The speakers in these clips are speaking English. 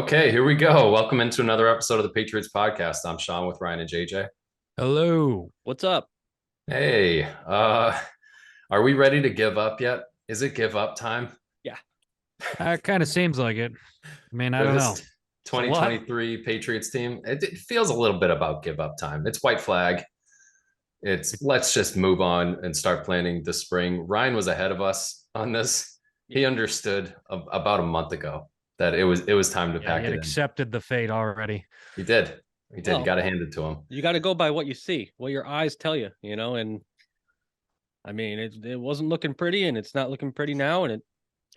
Okay, here we go. Welcome into another episode of the Patriots podcast. I'm Sean with Ryan and JJ. Hello. What's up? Hey, are we ready to give up yet? Is it give up time Yeah, It kind of seems like it. I mean, I for don't know. this It's a lot. 2023 Patriots team? It feels a little bit about give up time. It's white flag. It's let's just move on and start planning the spring. Ryan was ahead of us on this. He understood about a month ago that it was time to Yeah, pack he it had in. accepted the fate already. He did. He did. You Well, got to hand it to him. you got to go by what you see, what your eyes tell you, and I mean, it wasn't looking pretty and it's not looking pretty now.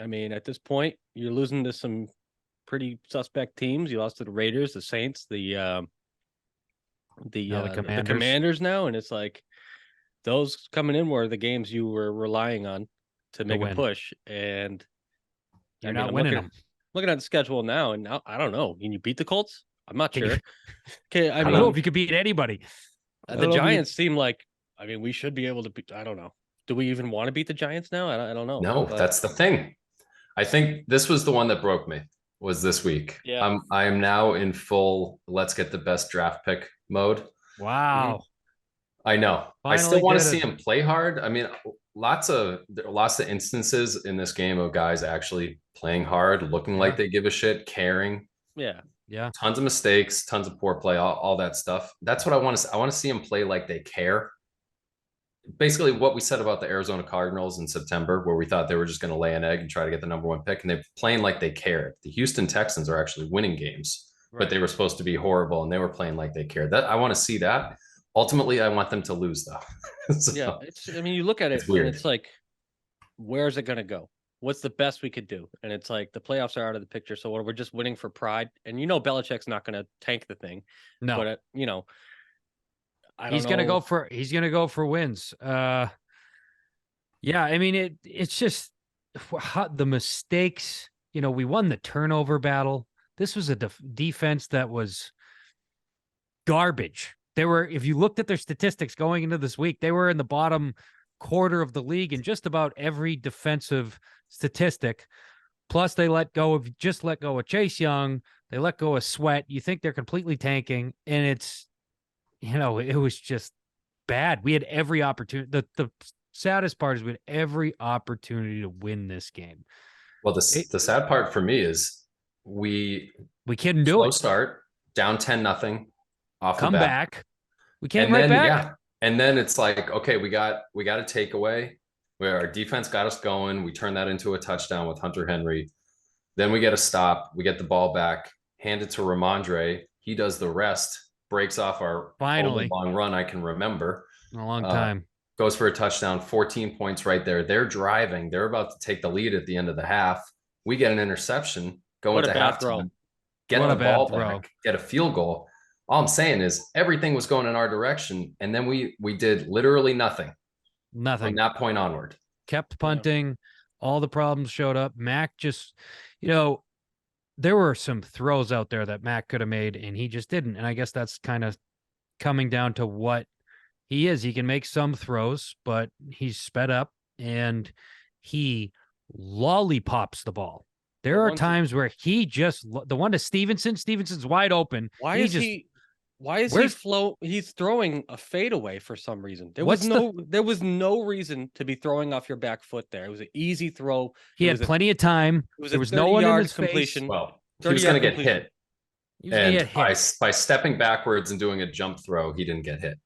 I mean, at this point, you're losing to some pretty suspect teams. You lost to the Raiders, the Saints, Now the the Commanders. Commanders now. And it's like those coming in were the games you were relying on to make a win. push. And You're not winning them. looking at the schedule now, and now, I don't know. Can you beat the Colts? I'm not Can you- sure. Okay, I don't know if you could beat anybody. I the don't know if you- Giants seem like, I mean, we should be able to beat. I don't know. Do we even want to beat the Giants now? I don't know. No, But that's the thing. I think this was the one that broke me was this week. Yeah. I am now in full let's get the best draft pick mode. Wow. I know. I Finally still want to did see it. him play hard. I mean, lots of instances in this game of guys actually playing hard, looking like they give a shit, caring. yeah, Yeah. Tons of mistakes, tons of poor play, all that stuff. That's what I want to see. I want to see him play like they care. Basically what we said about the Arizona Cardinals in September, where we thought they were just going to lay an egg and try to get the number one pick, and they're playing like they cared. The Houston Texans are actually winning games, but they were supposed to be horrible, and they were playing like they cared. That I want to see that. Ultimately, I want them to lose, though. So, yeah. I mean, you look at it it's weird. and it's like, where's it going to go? What's the best we could do? And it's like the playoffs are out of the picture. So we're just winning for pride. And Belichick's not going to tank the thing. No. But, I don't He's gonna know. go for wins. Yeah, I mean it's just the mistakes. We won the turnover battle. This was a defense that was garbage. If you looked at their statistics going into this week, they were in the bottom quarter of the league in just about every defensive statistic. Plus, they let go of Chase Young. They let go of Sweat. You think they're completely tanking, and it's, it was just bad. We had every opportunity. The saddest part is we had every opportunity to win this game. Well, the sad part for me is we couldn't do slow it. start, down 10-0 off Come the bat. back. We came And right then, back. yeah. And then it's like, okay, we got a takeaway where our defense got us going. We turned that into a touchdown with Hunter Henry. Then we get a stop. We get the ball back, hand it to Ramondre. He does the rest, breaks off our Finally. only long run I can remember. In a long time. Goes for a touchdown, 14 points right there. They're driving. They're about to take the lead at the end of the half. We get an interception, go What a into bad halftime, throw. get What the a bad ball throw. back, get a field goal. All I'm saying is everything was going in our direction, and then we did literally nothing from Nothing. that point onward. Kept punting. All the problems showed up. Mac just, there were some throws out there that Mac could have made, and he just didn't. And I guess that's kind of coming down to what he is. He can make some throws, but he's sped up and he lollipops the ball. There are times where he just, the one to Stevenson's wide open. Why is he he's throwing a fadeaway for some reason. There was no reason to be throwing off your back foot there. It was an easy throw. He had plenty of time. There was no one in his completion. face. Well, he was going to get hit. He was gonna And get hit. by stepping backwards and doing a jump throw, he didn't get hit.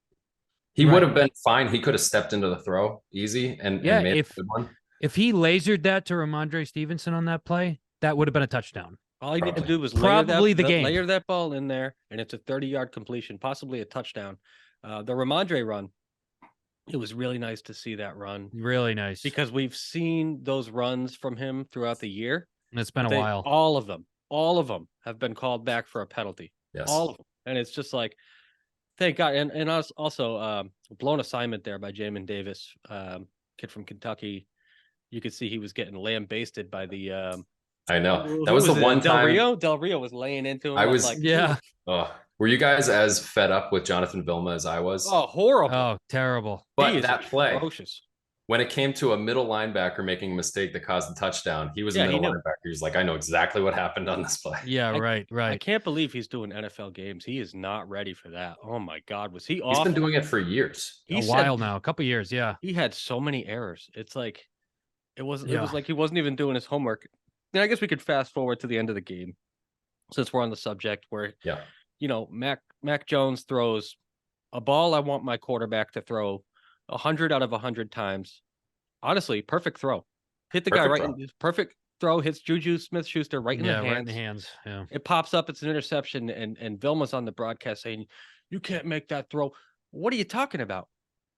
He would have been fine. He could have stepped into the throw easy and made a good one. If he lasered that to Ramondre Stevenson on that play, that would have been a touchdown. All he needed to do was Probably the game. layer that ball in there, and it's a 30-yard completion, possibly a touchdown. The Ramondre run, it was really nice to see that run. Really nice. Because we've seen those runs from him throughout the year. And it's been a while. All of them have been called back for a penalty. Yes. All of them. And it's just like, thank God. And also blown assignment there by Jamin Davis, kid from Kentucky. You could see he was getting lambasted by the I know. That was the one time Del Rio was laying into him. I was like, yeah. Were you guys as fed up with Jonathan Vilma as I was? Oh, horrible. Oh, terrible. But He is that play, atrocious. when it came to a middle linebacker making a mistake that caused the touchdown, he was a Yeah, he middle knew. linebacker. He was like, I know exactly what happened on this play. Yeah, I- right, I right. can't believe he's doing NFL games. He is not ready for that. Oh my God, was he He's been off? doing it for years. He A said while now, a couple years, yeah. he had so many errors. It's like it was Yeah. like he wasn't even doing his homework. And I guess we could fast forward to the end of the game since we're on the subject where Yeah. Mac Jones throws a ball I want my quarterback to throw 100 out of 100 times. Honestly, perfect throw. Hit the guy Perfect right throw. in perfect throw, hits Juju Smith-Schuster right in the Yeah, hands. right in the hands. Yeah. It pops up, it's an interception, and Vilma's on the broadcast saying, "You can't make that throw." What are you talking about?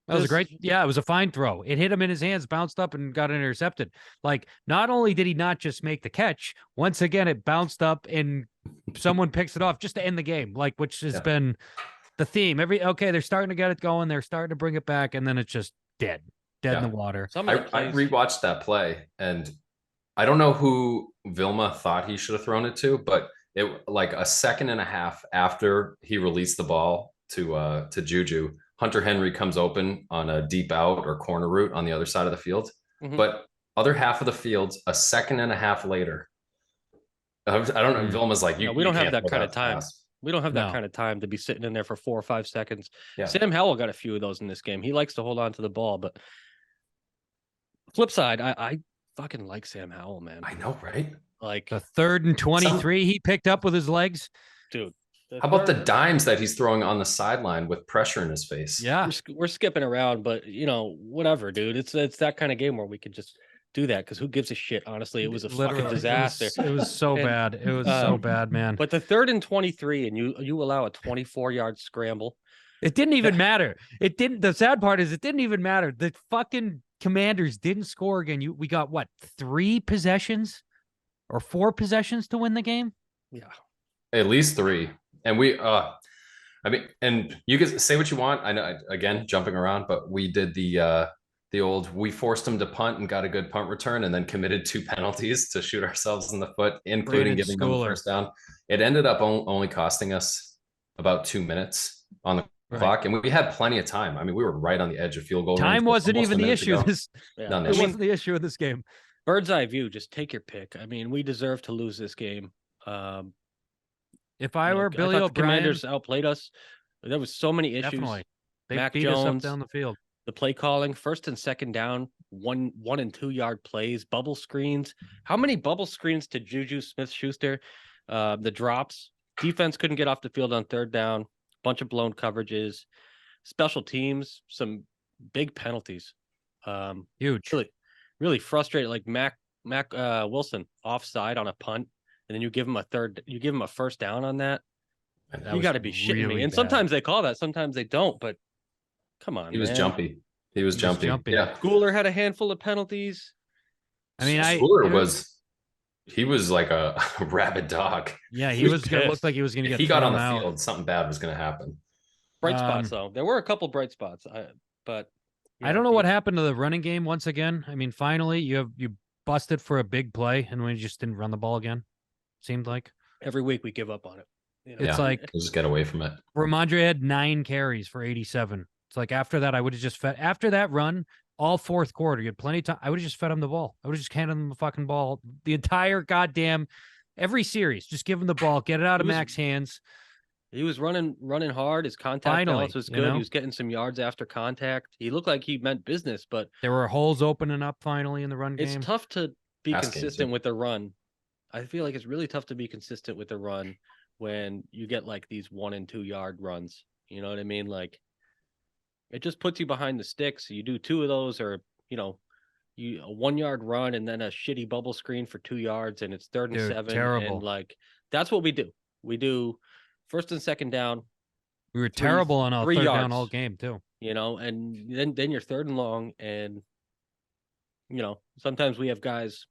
That was a This great, yeah, it was a fine throw. It hit him in his hands, bounced up, and got intercepted. Like, not only did he not just make the catch, once again, it bounced up and someone picks it off just to end the game, like, which has Yeah. been the theme. Okay, they're starting to get it going, they're starting to bring it back, and then it's just dead in Yeah. the water. some of the I plays. rewatched that play, and I don't know who Vilma thought he should have thrown it to, but it like a second and a half after he released the ball to Juju, Hunter Henry comes open on a deep out or corner route on the other side of the field. Mhm. But other half of the field, a second and a half later, I don't know. Vilma's like, we don't have can't that throw kind of time. pass. We don't have that No. kind of time to be sitting in there for 4 or 5 seconds. Yeah. Sam Howell got a few of those in this game. He likes to hold on to the ball, but flip side, I fucking like Sam Howell, man. I know, right? Like, The 3rd and 23 he picked up with his legs. dude. How about the dimes that he's throwing on the sideline with pressure in his face? Yeah. We're skipping around, but whatever, dude. It's that kind of game where we could just do that because who gives a shit? Honestly, it was a fucking disaster. It was so And, bad. It was so bad, man. But the 3rd and 23, and you allow a 24-yard scramble. It didn't even matter. It didn't. The sad part is it didn't even matter. The fucking Commanders didn't score again. We got what, 3 possessions or 4 possessions to win the game? Yeah. At least 3. And I mean, and you can say what you want. I know, again, jumping around, but we did the old, we forced them to punt and got a good punt return and then committed 2 penalties to shoot ourselves in the foot, including giving them the first down. It ended up only costing us about 2 minutes on the clock, and we had plenty of time. I mean, we were right on the edge of field goal range. Time wasn't even the issue. It wasn't the issue of this game. Bird's eye view, just take your pick. I mean, we deserve to lose this game. If I were Billy O'Brien, O'Brien, the Commanders outplayed us. There was so many issues. definitely. They Mac beat us up Jones, down the field. the play calling, 1st and 2nd down, 1 and 2 yard plays, bubble screens. How many bubble screens to Juju Smith-Schuster? The drops. Defense couldn't get off the field on 3rd down. Bunch of blown coverages. Special teams, some big penalties. Huge. Really frustrated. Like Mac Wilson offside on a punt, and then you give him a first down on that. You got to be shitting me. And sometimes they call that, sometimes they don't. But come on, he was jumpy. He was jumpy. Yeah, Schooler had a handful of penalties. I mean, Schooler was like a rabid dog. Yeah, he was gonna look like he was gonna if get. He got on the out. field. Something bad was gonna happen. Bright spots though. There were a couple bright spots. But I don't know what happened to the running game once again. I mean, finally you busted for a big play and we just didn't run the ball again. Seemed like every week we give up on it. It's like just get away from it. Ramondre had 9 carries for 87. It's like after that, I would have just fed after that run all 4th quarter. You had plenty of time. I would have just fed him the ball. I would have just handed him the fucking ball the entire goddamn every series. Just give him the ball, get it out of Mac's hands. He was running hard. His contact balance was good. He was getting some yards after contact. He looked like he meant business, but there were holes opening up finally in the run game. It's tough to be consistent with the run. I feel like it's really tough to be consistent with the run when you get like these 1 and 2 yard runs. You know what I mean? Like it just puts you behind the sticks. You do 2 of those, or a 1 yard run and then a shitty bubble screen for 2 yards, and it's 3rd and 7. Terrible. And like that's what we do. We do 1st and 2nd down. We were terrible on all 3 3rd yards, down all game too. And then you're 3rd and long, and sometimes we have guys.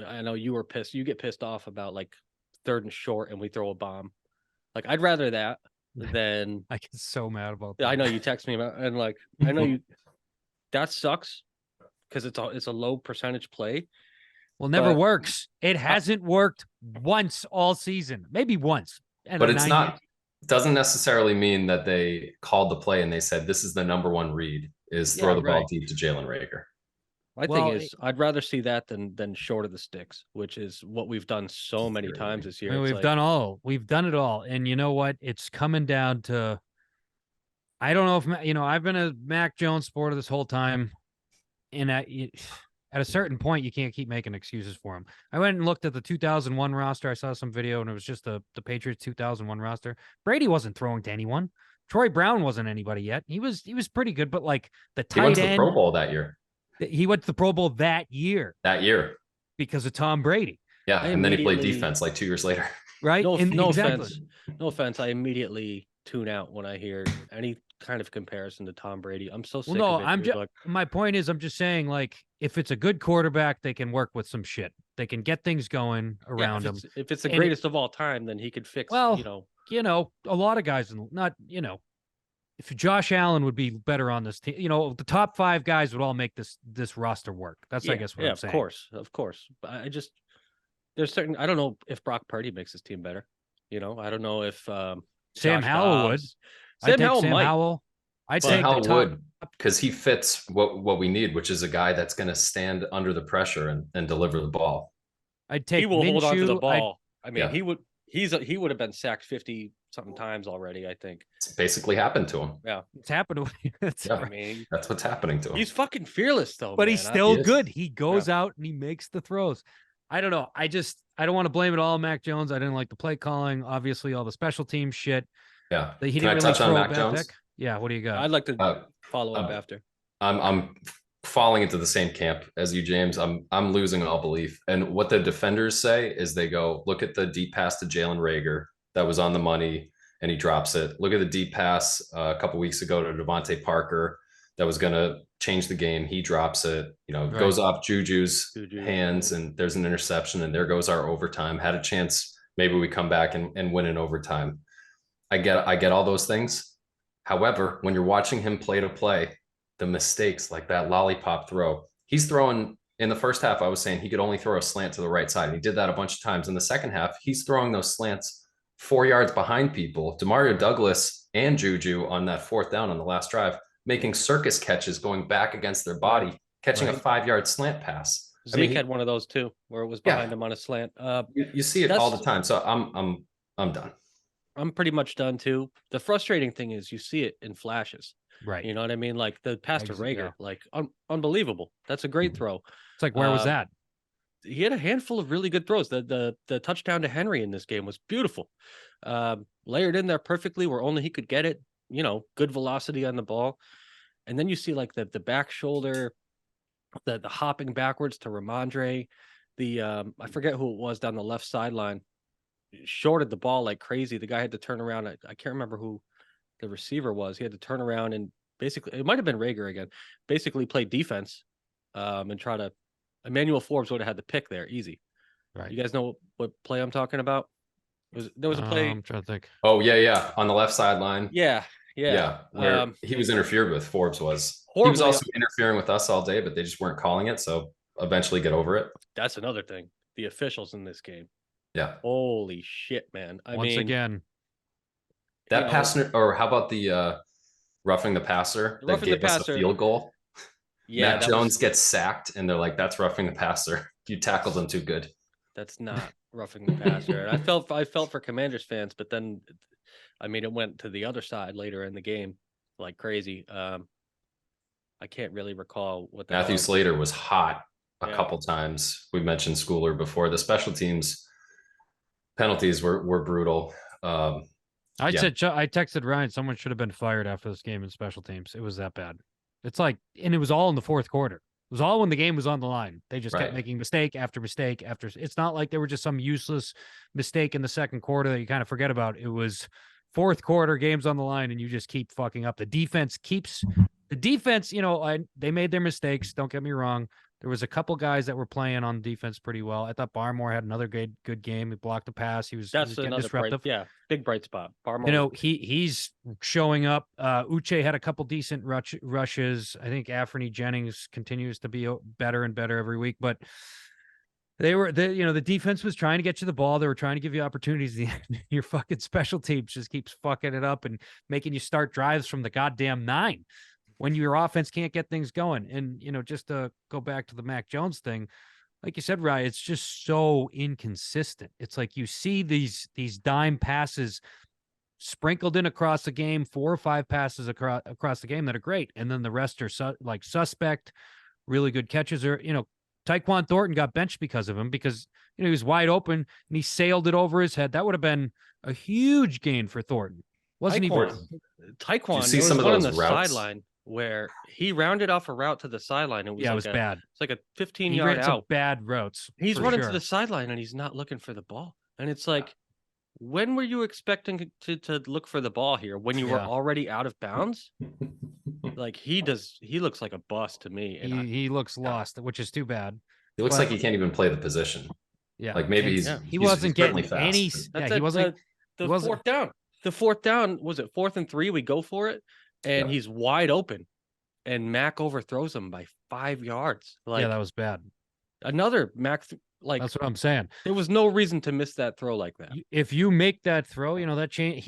I know you were pissed. You get pissed off about like 3rd and short, and we throw a bomb. Like I'd rather that than I get so mad about that. I know you text me about, and like I know you. That sucks because it's a low percentage play. Well, never works. It hasn't worked once all season. Maybe once. But it's not doesn't necessarily mean that they called the play and they said this is the number one read is throw Yeah, the ball right. deep to Jalen Rager. My thing Well, is, I'd rather see that than short of the sticks, which is what we've done so many times Really. this I year. mean, It's we've like, done it all. And you know what? It's coming down to, I don't know if, I've been a Mac Jones supporter this whole time. And at a certain point, you can't keep making excuses for him. I went and looked at the 2001 roster. I saw some video, and it was just the Patriots 2001 roster. Brady wasn't throwing to anyone. Troy Brown wasn't anybody yet. He was pretty good, but like the He went tight to the Pro end, Bowl that year. he went to the Pro Bowl that year That year. because of Tom Brady, Yeah. I And then he played immediately, defense like 2 years later. right? no, And no exactly. offense, no offense. I immediately tune out when I hear any kind of comparison to Tom Brady. I'm so Well, sick no, of it, I'm dude. just Like, my point is I'm just saying, like, if it's a good quarterback, they can work with some shit. They can get things going yeah, around him. if it's the And greatest of all time, then he could fix, well, a lot of guys not, if Josh Allen would be better on this team, the top 5 guys would all make this roster work. That's I yeah, guess what yeah, I'm of saying. course, of course. But there's certain, I don't know if Brock Purdy makes his team better. I don't know if Sam Josh Howell would. Dobbs, I'd Sam take Howell Sam might, Howell. I'd Sam but take the Howell top. would, because he fits what we need, which is a guy that's going to stand under the pressure and deliver the ball. I'd he take will hold on to the Minshew. ball. I mean, Yeah. he would have been sacked 50 something times already, I think. It's basically happened to him. Yeah. It's happened. Yeah. I mean, That's what's happening to him. he's fucking fearless though, But man. he's still He is. good. He goes out and he makes the throws. I don't know. I don't want to blame it all on Mac Jones. I didn't like the play calling. Obviously, all the special team shit. Yeah. He Can I didn't really touch on throw a Mac bad Jones? pick. Yeah. What do you got? I'd like to Uh, follow up after. I'm falling into the same camp as you, James. I'm losing all belief. And what the defenders say is they go, look at the deep pass to Jalen Rager that was on the money and he drops it. Look at the deep pass a couple weeks ago to Devontae Parker that was going to change the game. He drops it, Right. goes off Juju's Juju, hands and there's an interception and there goes our overtime. Had a chance. Maybe we come back and win in overtime. I get all those things. However, when you're watching him play to play, the mistakes like that lollipop throw, he's throwing in the first half. I was saying he could only throw a slant to the right side. And he did that a bunch of times. In the second half, he's throwing those slants 4 yards behind people. Demario Douglas and Juju on that 4th down on the last drive, making circus catches going back against their body, catching a 5-yard slant pass. Zeke had one of those too, where it was behind him on a slant. You see it all the time. So I'm done. I'm pretty much done too. The frustrating thing is you see it in flashes. Right. You know what I mean? Like the pass to Rager, Yeah. like unbelievable. That's a great throw. It's like, where was that? He had a handful of really good throws. The touchdown to Henry in this game was beautiful. Layered in there perfectly where only he could get it. Good velocity on the ball. And then you see like the back shoulder, the hopping backwards to Ramondre. I forget who it was down the left sideline, shorted the ball like crazy. The guy had to turn around. I can't remember who the receiver was. He had to turn around and basically, it might have been Rager again, basically play defense and try to. Emmanuel Forbes would have had the pick there, easy. Right. You guys know what play I'm talking about? There was a play. I'm trying to think. Oh yeah, on the left sideline. Yeah. Where he was interfered with. Forbes was. Horribly. He was also interfering with us all day, but they just weren't calling it. So eventually get over it. That's another thing. The officials in this game. Yeah. Holy shit, man. Once again, that passer, or how about the roughing the passer that gave us a field goal? Yeah, Matt Jones gets sacked, and they're like, "That's roughing the passer. You tackled him too good." That's not roughing the passer. And I felt for Commanders fans, but then, I mean, it went to the other side later in the game, like crazy. I can't really recall what that Matthew was. Slater was hot a couple times. We mentioned Schooler before. The special teams penalties were brutal. I texted Ryan, someone should have been fired after this game in special teams. It was that bad. It's like, and it was all in the 4th quarter. It was all when the game was on the line. They just kept making mistake after mistake after. It's not like they were just some useless mistake in the 2nd quarter that you kind of forget about. It was 4th quarter, games on the line, and you just keep fucking up. The defense, they made their mistakes. Don't get me wrong. There was a couple guys that were playing on defense pretty well. I thought Barmore had another good game. He blocked the pass. He was getting disruptive. Big bright spot. Barmore. He's showing up. Uche had a couple decent rushes. I think Anthony Jennings continues to be better and better every week. But The defense was trying to get you the ball. They were trying to give you opportunities. Your fucking special teams just keeps fucking it up and making you start drives from the goddamn 9 when your offense can't get things going. And, just to go back to the Mac Jones thing, like you said, Ryan, it's just so inconsistent. It's like you see these dime passes sprinkled in across the game, 4 or 5 passes across the game that are great. And then the rest are suspect, really good catches. Or, Tyquan Thornton got benched because of him, because he was wide open and he sailed it over his head. That would have been a huge gain for Thornton. Wasn't even Taekwon. See there some was of one on those the routes? sideline where he rounded off a route to the sideline. It was was bad. It's like a 15 He yard ran some out. bad routes. He's running to the sideline and he's not looking for the ball. And it's like, when were you expecting to look for the ball here? When you were already out of bounds? Like he looks like a bust to me. And he looks lost, which is too bad. He looks like he can't even play the position. Yeah, like maybe he wasn't getting fast, any. but... he wasn't. The fourth down. The fourth down, was it 4th and 3? We go for it, and he's wide open, and Mac overthrows him by 5 yards. That was bad. Another Mac. That's what I'm saying. There was no reason to miss that throw like that. If you make that throw, that change.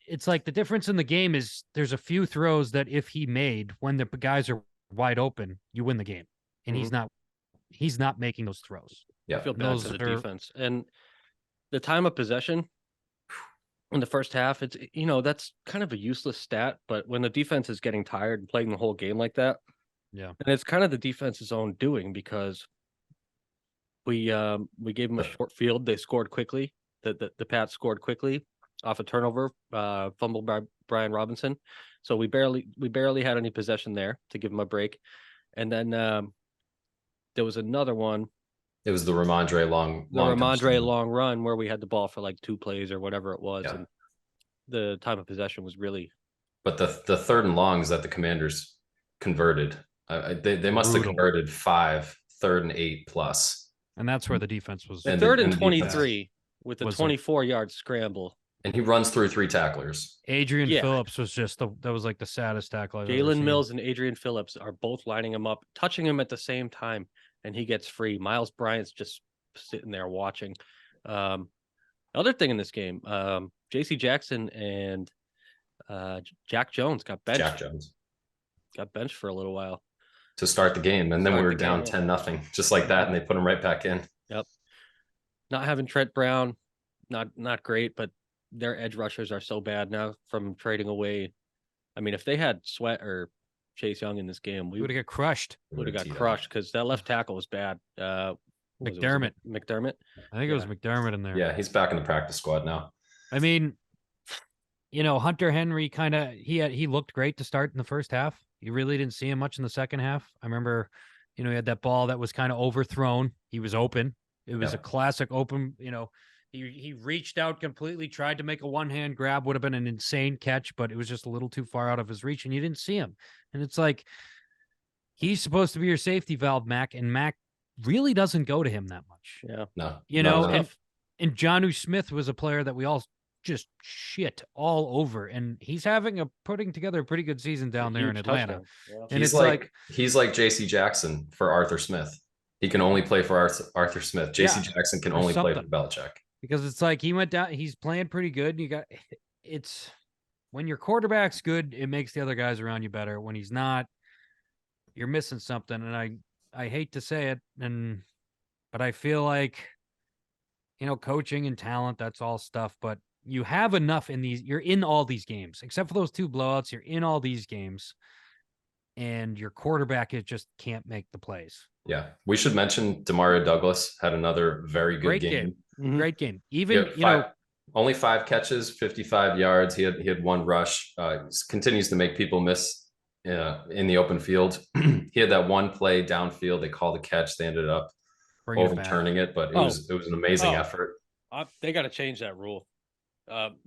It's like the difference in the game is there's a few throws that if he made when the guys are wide open, you win the game, and he's not making those throws. I feel bad for the defense. And the time of possession in the first half, it's that's kind of a useless stat, but when the defense is getting tired and playing the whole game like that, and it's kind of the defense's own doing, because we gave them a short field. They scored quickly. The Pats scored quickly off a turnover, fumble by Brian Robinson. So we barely had any possession there to give them a break. And then there was another one. It was the Ramondre long run where we had the ball for like 2 plays or whatever it was, and the time of possession was really. But the 3rd and longs that the Commanders converted, they must have converted 5 3rd and 8 plus, and that's where the defense was. The 3rd and 23 with a 24-yard scramble, and he runs through 3 tacklers. Adrian Phillips was that was like the saddest tackle I've ever Jalen seen. Mills and Adrian Phillips are both lining him up, touching him at the same time, and he gets free. Miles Bryant's just sitting there watching. Other thing in this game, J.C. Jackson and Jack Jones got benched. Got benched for a little while to start the game, and then we were down 10-0, just like that, and they put him right back in. Yep. Not having Trent Brown, not great, but their edge rushers are so bad now from trading away. I mean, if they had Sweat or Chase Young in this game, we would have got crushed. Would have got crushed because that left tackle was bad. McDermott. McDermott. I think it was McDermott in there. Yeah, he's back in the practice squad now. I mean, Hunter Henry he looked great to start in the first half. You really didn't see him much in the second half. I remember, he had that ball that was kind of overthrown. He was open. It was a classic open, he reached out completely, tried to make a one-hand grab, would have been an insane catch, but it was just a little too far out of his reach, and you didn't see him. And it's like, he's supposed to be your safety valve, Mac, and Mac really doesn't go to him that much. Yeah. No. And Jonnu Smith was a player that we all just shit all over, and he's putting together a pretty good season down there in Atlanta. Yeah. And he's like J.C. Jackson for Arthur Smith. He can only play for Arthur Smith. J.C. Jackson can only play for Belichick. Because it's like he went down, he's playing pretty good. It's when your quarterback's good, it makes the other guys around you better. When he's not, you're missing something. And I hate to say it, but I feel like, coaching and talent, that's all stuff. But you have enough you're in all these games, except for those 2 blowouts. You're in all these games, and your quarterback just can't make the plays. Yeah, we should mention Demario Douglas had another very good game. Mm-hmm. Great game. Even only 5 catches, 55 yards. He had 1 rush. Continues to make people miss in the open field. He had that 1 play downfield. They called a catch. They ended up overturning it, but it was an amazing effort. They got to change that rule.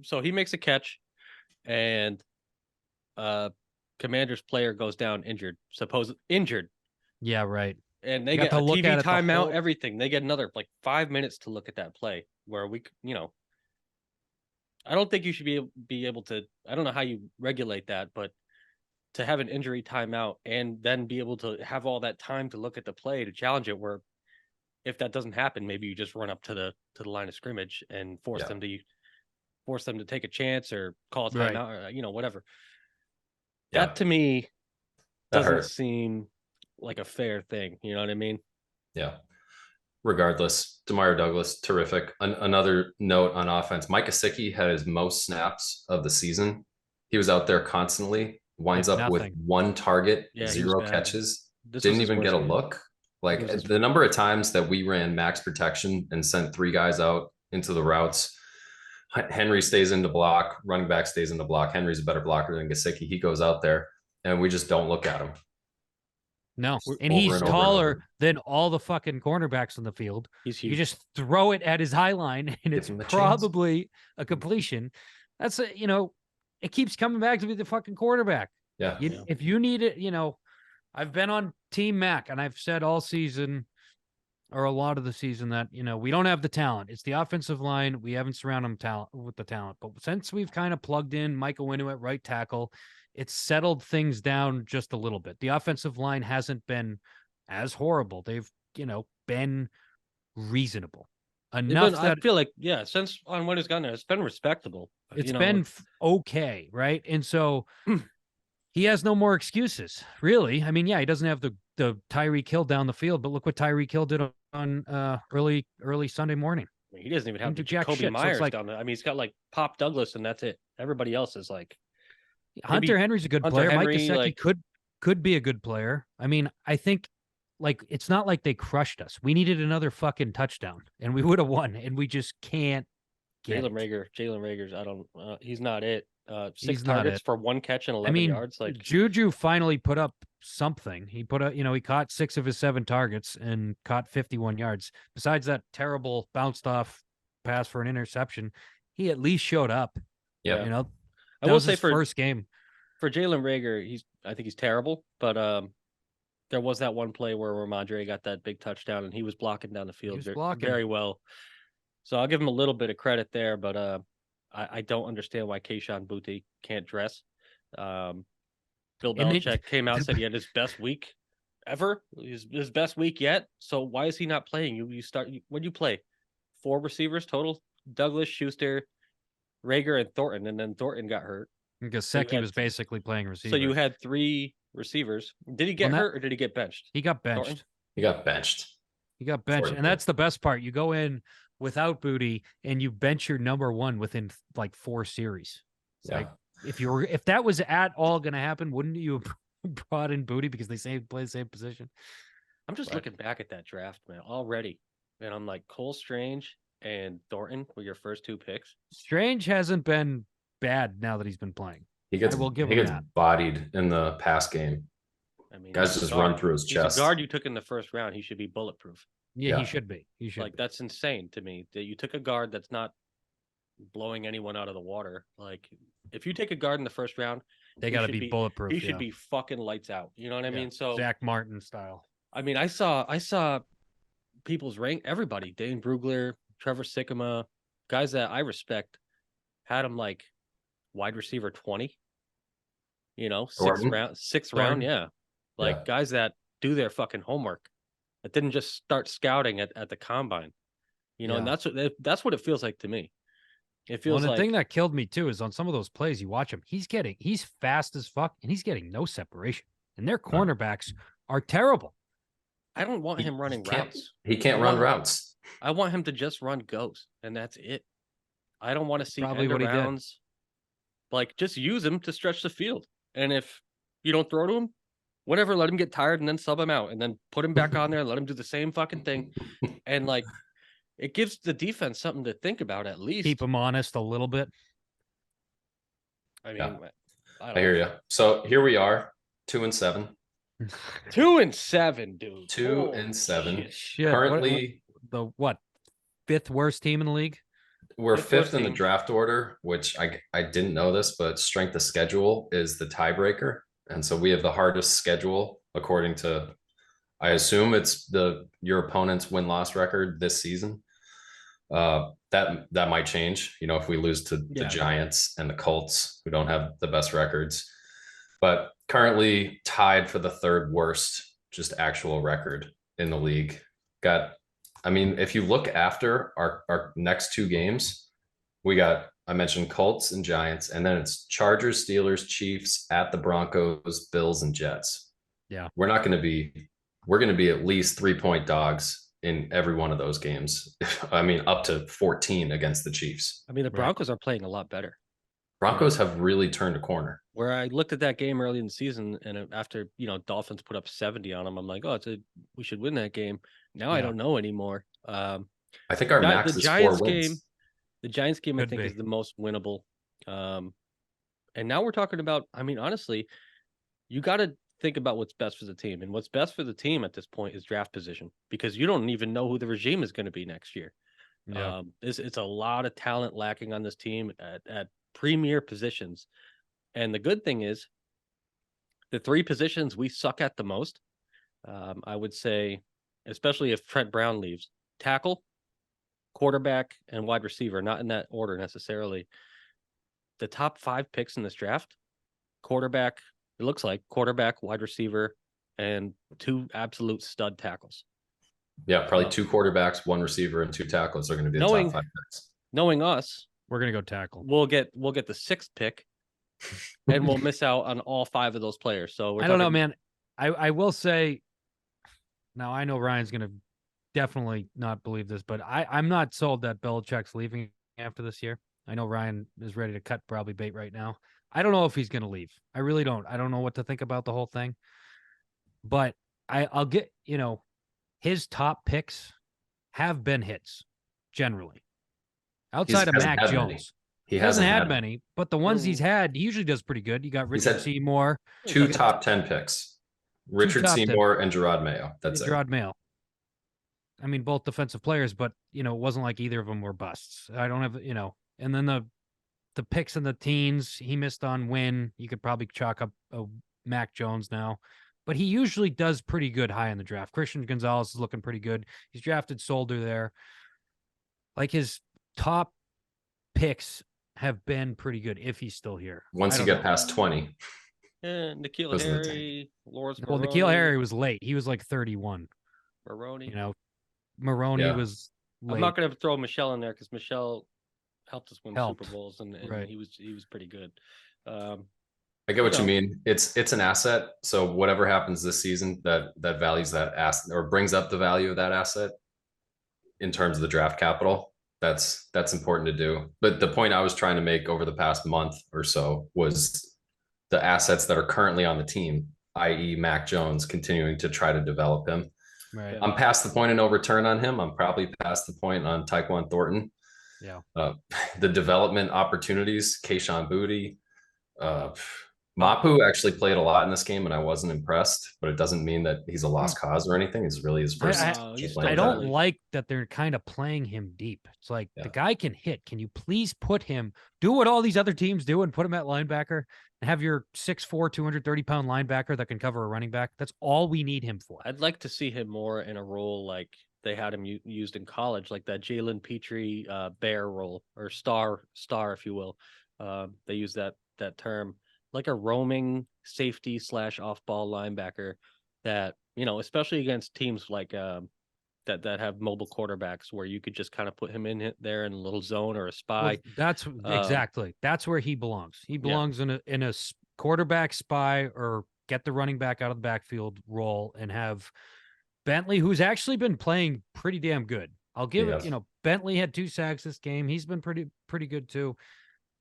So he makes a catch, and Commander's player goes down injured. Injured. Yeah, right. And they get a TV timeout, everything. They get another 5 minutes to look at that play where I don't think you should be able to. I don't know how you regulate that, but to have an injury timeout and then be able to have all that time to look at the play to challenge it, where if that doesn't happen, maybe you just run up to the line of scrimmage and force them to take a chance or call a timeout or whatever. Yeah. That to me That doesn't hurt. seem like a fair thing. You know what I mean? Yeah. Regardless, Demario Douglas, terrific. Another note on offense: Mike Gesicki had his most snaps of the season. He was out there constantly. Winds up with nothing. 1 target, Yeah, he was 0 bad. catches. This was Didn't his even get worst a game. look. It Like was his the number of times that we ran max protection and sent 3 guys out into the routes. Henry stays in the block. Running back stays in the block. Henry's a better blocker than Gesicki. He goes out there, and we just don't look at him. No, Just and over he's and over and taller over. than all the fucking cornerbacks on the field. He's You huge. just throw it at his high line, and Give it's him a chance. probably a completion. That's it keeps coming back to be the fucking quarterback. Yeah. If you need it, I've been on Team Mac, and I've said all season or a lot of the season that we don't have the talent. It's the offensive line. We haven't surrounded them with the talent. But since we've kind of plugged in Michael Winu at right tackle, it's settled things down just a little bit. The offensive line hasn't been as horrible. They've been reasonable enough I that feel like since on what has gone there, it's been respectable. it's been okay, right? And so he has no more excuses, really. I mean, he doesn't have the Tyreek Hill down the field, but look what Tyreek Hill did on early Sunday morning. I mean, he doesn't even have the jack Jacoby shit. So Myers it's like, down there. I mean, he's got like Pop Douglas, and that's it. Everybody else is like Hunter Henry's a good Hunter player. Mike Henry, Gesicki could be a good player. I mean, I think it's not like they crushed us. We needed another fucking touchdown, and we would have won, and we just can't get Jalen Rager's. I don't. He's not it. 6 He's not targets it. for 1 catch and 11 I mean, yards. Like Juju finally put up something. He put up, he caught 6 of his 7 targets and caught 51 yards. Besides that terrible bounced off pass for an interception, he at least showed up. Yeah. That was his first game. For Jalen Rager, I think he's terrible, but there was that one play where Ramondre got that big touchdown and he was blocking down the field very well. So I'll give him a little bit of credit there, but I don't understand why Kayshon Boutte can't dress. Bill Belichick came out and said he had his best week ever, his best week yet. So why is he not playing? When you play 4 receivers total: Douglas, Schuster, Rager, and Thornton, and then Thornton got hurt. Gesicki was basically playing receiver. So you had 3 receivers. Did he get hurt or did he get benched? He got benched. Thornton? He got benched. And that's the best part. You go in without Boutte and you bench your number 1 within like 4 series. Like if that was at all going to happen, wouldn't you have brought in Boutte because they play the same position? I'm just looking back at that draft, man, already, and I'm like, Cole Strange and Thornton were your first 2 picks. Strange hasn't been bad now that he's been playing. He gets bodied in the pass game. I mean, guys just run through his chest. He's a guard you took in the first round. He should be bulletproof. Yeah, he should be. That's insane to me that you took a guard that's not blowing anyone out of the water. Like, if you take a guard in the first round, they got to be bulletproof. He should be fucking lights out. You know what I mean? So Zach Martin style. I mean, I saw people's rank. Everybody, Dane Brugler, Trevor Sikkema, guys that I respect, had him like wide receiver 20. Sixth round, yeah. Guys that do their fucking homework, that didn't just start scouting at the combine. And that's what it feels like to me. It feels the thing that killed me too is on some of those plays, you watch him, he's fast as fuck and he's getting no separation. And their cornerbacks are terrible. I don't want him running routes. He can't run routes. I want him to just run goes, and that's it. I don't want to see probably what he did. Like, just use him to stretch the field. And if you don't throw to him, whatever, let him get tired and then sub him out and then put him back on there and let him do the same fucking thing. And like, it gives the defense something to think about at least. Keep him honest a little bit. I mean, I hear you. So here we are, 2-7. 2-7, dude. 2-7. Shit. Currently, the 5th worst team in the league? We're 5th in the draft order, which I didn't know this, but strength of schedule is the tiebreaker. And so we have the hardest schedule according to, I assume it's your opponent's win-loss record this season. That might change, if we lose to the Giants and the Colts, who don't have the best records. But currently tied for the 3rd worst, just actual record in the league. Got I mean, if you look after our next two games, I mentioned Colts and Giants, and then it's Chargers, Steelers, Chiefs at the Broncos, Bills, and Jets. Yeah. We're not going to be, we're going to be at least 3-point dogs in every one of those games. I mean, up to 14 against the Chiefs. I mean, the Right. Broncos are playing a lot better. Broncos have really turned a corner. Where I looked at that game early in the season, and after Dolphins put up 70 on them, I'm like, oh, we should win that game. Now I Yeah. don't know anymore. I think our max The is Giants 4 game, wins. the Giants game, I Could think be. is the most winnable. And now we're talking about, I mean, honestly, you got to think about what's best for the team, and what's best for the team at this point is draft position, because you don't even know who the regime is going to be next year. Yeah. It's a lot of talent lacking on this team at premier positions. And the good thing is, the three positions we suck at the most, I would say, especially if Trent Brown leaves: tackle, quarterback, and wide receiver. Not in that order necessarily. The top 5 picks in this draft: quarterback, it looks like quarterback, wide receiver, and 2 absolute stud tackles. Yeah, probably 2 quarterbacks, 1 receiver, and 2 tackles are going to be the Knowing top 5 picks. knowing us, We're gonna go tackle. we'll get the 6th pick, and we'll miss out on all 5 of those players. So we're I don't know, talking- man. I will say, now I know Ryan's gonna definitely not believe this, but I'm not sold that Belichick's leaving after this year. I know Ryan is ready to cut probably bait right now. I don't know if he's gonna leave. I really don't. I don't know what to think about the whole thing. But I'll get, his top picks have been hits generally. Outside of hasn't Mac had many. Jones. He Hasn't hasn't had many, but the ones he's had, he usually does pretty good. You got He's Richard had Seymour, 2 top 10 picks. Richard top 10. Seymour and Gerard Mayo. That's it. Gerard Mayo. I mean, both defensive players, but it wasn't like either of them were busts. I don't have, and then the picks in the teens, he missed on Win. You could probably chalk up a Mac Jones now, but he usually does pretty good high in the draft. Christian Gonzalez is looking pretty good. He's drafted Solder there. Like, his top picks have been pretty good if he's still here. Once you get past 20. Nikhil Those are the Harry, Lawrence Well, Nikhil Harry was late. He was like 31. Maroney. Maroney Yeah. was late. I'm not going to throw Michelle in there because Michelle helped us win Helped. Super Bowls, and Right. he was pretty good. I get what you mean. It's an asset. So whatever happens this season that values that asset or brings up the value of that asset in terms of the draft capital, that's important to do. But the point I was trying to make over the past month or so was the assets that are currently on the team, i.e. Mac Jones, continuing to try to develop him. Right. I'm past the point of no return on him. I'm probably past the point on Tyquan Thornton. Yeah. The development opportunities, Kayshon Boutte, Mapu actually played a lot in this game, and I wasn't impressed. But it doesn't mean that he's a lost cause or anything. It's really his first. I don't like that they're kind of playing him deep. It's like, the guy can hit. Can you please put him, do what all these other teams do and put him at linebacker and have your 6'4", 230-pound linebacker that can cover a running back? That's all we need him for. I'd like to see him more in a role like they had him used in college, like that Jalen Petrie bear role, or star, if you will. They use that term, like a roaming safety / off-ball linebacker that, especially against teams like that have mobile quarterbacks, where you could just kind of put him in there in a little zone or a spy. Well, that's exactly. That's where he belongs. He belongs in a quarterback spy, or get the running back out of the backfield role, and have Bentley, who's actually been playing pretty damn good. I'll give it, Bentley had 2 sacks this game. He's been pretty good too.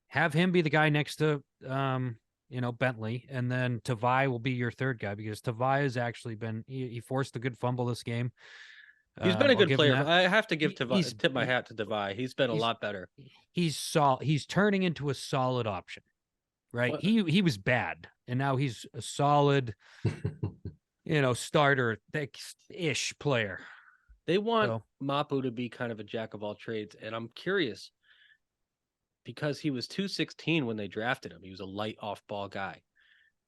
Have him be the guy next to Bentley, and then Tavai will be your third guy, because Tavai has actually been, he forced a good fumble this game. He's been a good player. I have to give tip my hat to Tavai. He's been a lot better. He's solid. He's turning into a solid option, right? What? He was bad, and now he's a solid, starter ish player. They want Mapu to be kind of a jack of all trades, and I'm curious, because he was 216 when they drafted him. He was a light off-ball guy.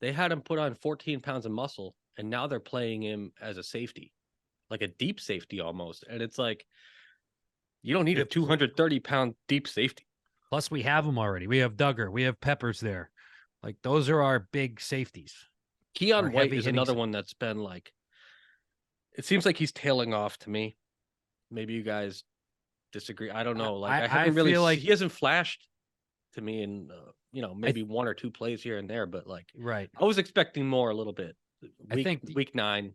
They had him put on 14 pounds of muscle, and now they're playing him as a safety, like a deep safety almost. And it's like, you don't need a 230-pound deep safety. Plus, we have them already. We have Duggar. We have Peppers there. Like, those are our big safeties. Keon White is another one that's been like, it seems like he's tailing off to me. maybe you guys disagree. I don't know. Like I I haven't really. feel like He hasn't flashed to me in maybe one or two plays here and there, but like right. I was expecting more a little bit. I think Week 9,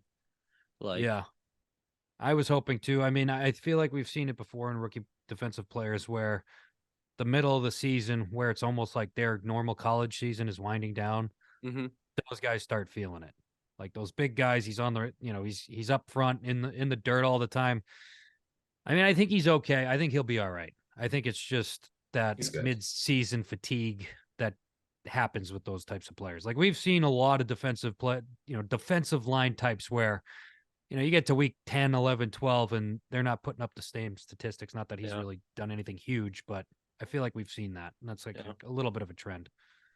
like yeah. I was hoping to. I mean, I feel like we've seen it before in rookie defensive players where the middle of the season, where it's almost like their normal college season is winding down, mm-hmm. those guys start feeling it. Like those big guys, he's on the, he's up front in the dirt all the time. I mean, I think he's okay. I think he'll be all right. I think it's just that He's good. mid-season fatigue that happens with those types of players. Like we've seen a lot of defensive line types where you get to week 10, 11, 12, and they're not putting up the same statistics. Not that he's really done anything huge, but I feel like we've seen that. And that's like a little bit of a trend.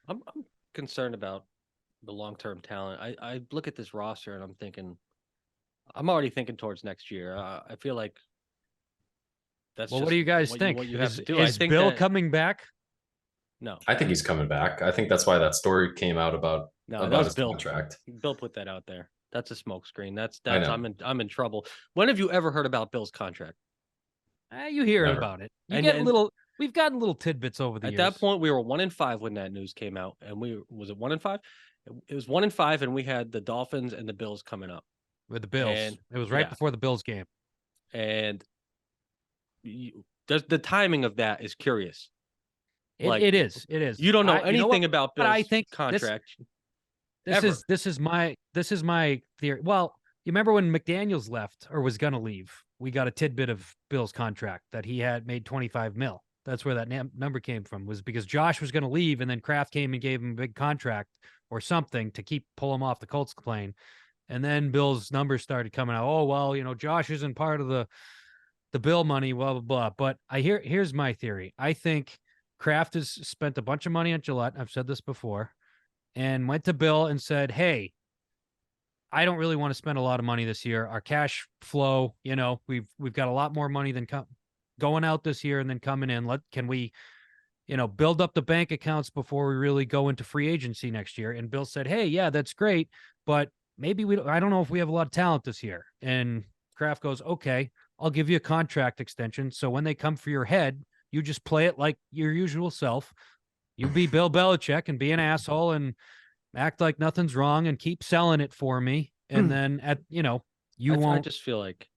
I'm concerned about the long-term talent. I look at this roster and I'm already thinking towards next year. I feel like that's well, just what do you guys think? what you have to do. Is I think Bill that, coming back? no, I think he's coming back. I think that's why that story came out about that was his Bill. contract. Bill put that out there. That's a smokescreen. That's I know. I'm in trouble. When have you ever heard about Bill's contract? You hear Never. about it. And We've gotten little tidbits over the at years. that point, we were 1-5 when that news came out, and was it 1-5? It was 1-5, and we had the Dolphins and the Bills coming up. With the Bills, And, it was right before the Bills game, and the timing of that is curious. It is. You don't know anything about Bill's I think contract. This is my theory. Well, you remember when McDaniels left or was gonna leave? We got a tidbit of Bill's contract that he had made 25 mil. That's where that number came from, was because Josh was going to leave and then Kraft came and gave him a big contract or something to pull him off the Colts plane. And then Bill's numbers started coming out. Oh, well, Josh isn't part of the Bill money, blah, blah, blah. But here's my theory. I think Kraft has spent a bunch of money on Gillette. I've said this before, and went to Bill and said, hey, I don't really want to spend a lot of money this year. Our cash flow, we've got a lot more money than going out this year and then coming in. Can we, build up the bank accounts before we really go into free agency next year? And Bill said, hey, yeah, that's great, but maybe I don't know if we have a lot of talent this year. And Kraft goes, okay, I'll give you a contract extension. So when they come for your head, you just play it like your usual self. You be Bill Belichick and be an asshole and act like nothing's wrong and keep selling it for me. And then I just feel like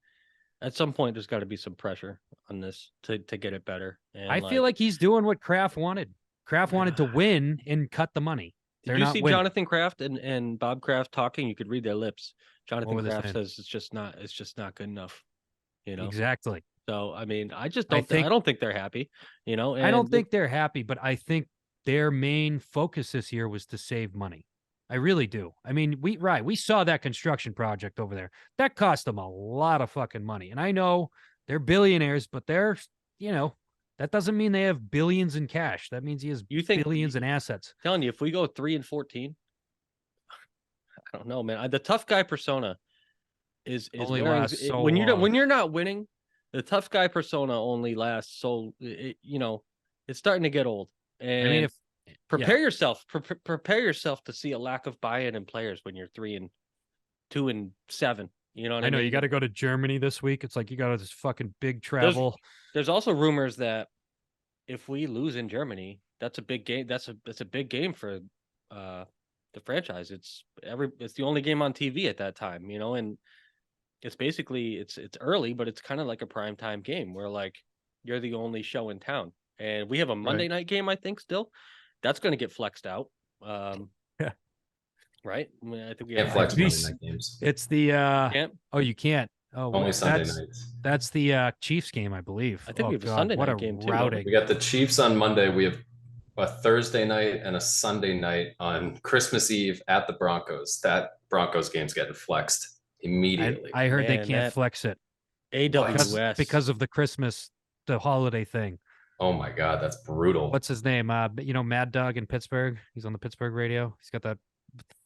at some point there's got to be some pressure on this to get it better. And I feel like he's doing what Kraft wanted. Kraft wanted to win and cut the money. Did you see Jonathan Kraft and Bob Kraft talking? You could read their lips. Jonathan Kraft says it's just not good enough. Exactly. So I mean, I don't think they're happy. I don't think they're happy, but I think their main focus this year was to save money. I really do. I mean, we saw that construction project over there. That cost them a lot of fucking money. And I know they're billionaires, but that doesn't mean they have billions in cash. That means he has billions in assets. I'm telling you, if we go 3-14, I don't know, man. The tough guy persona is only lasts so when long. you're not winning, the tough guy persona only lasts so it's starting to get old. And I mean, prepare yourself to see a lack of buy-in in players when you're 3-2 and 7. You know what I mean? I know you got to go to Germany this week. It's like you got this fucking big travel. There's also rumors that if we lose in Germany, that's a big game. That's a big game for the franchise. It's the only game on TV at that time, and it's basically it's early, but it's kind of like a primetime game where like you're the only show in town. And we have a Monday night game, I think, still. That's going to get flexed out. Yeah. Right? I mean, I think we can't flex Monday night games. It's the can't? Oh, you can't. Oh, only Sunday nights. That's the Chiefs game, I believe. I think we have a Sunday night game too. Routing. We got the Chiefs on Monday. We have a Thursday night and a Sunday night on Christmas Eve at the Broncos. That Broncos game's getting flexed immediately. I heard they can't flex it. AWS because of the holiday thing. Oh my God, that's brutal. What's his name? Mad Dog in Pittsburgh. He's on the Pittsburgh radio. He's got that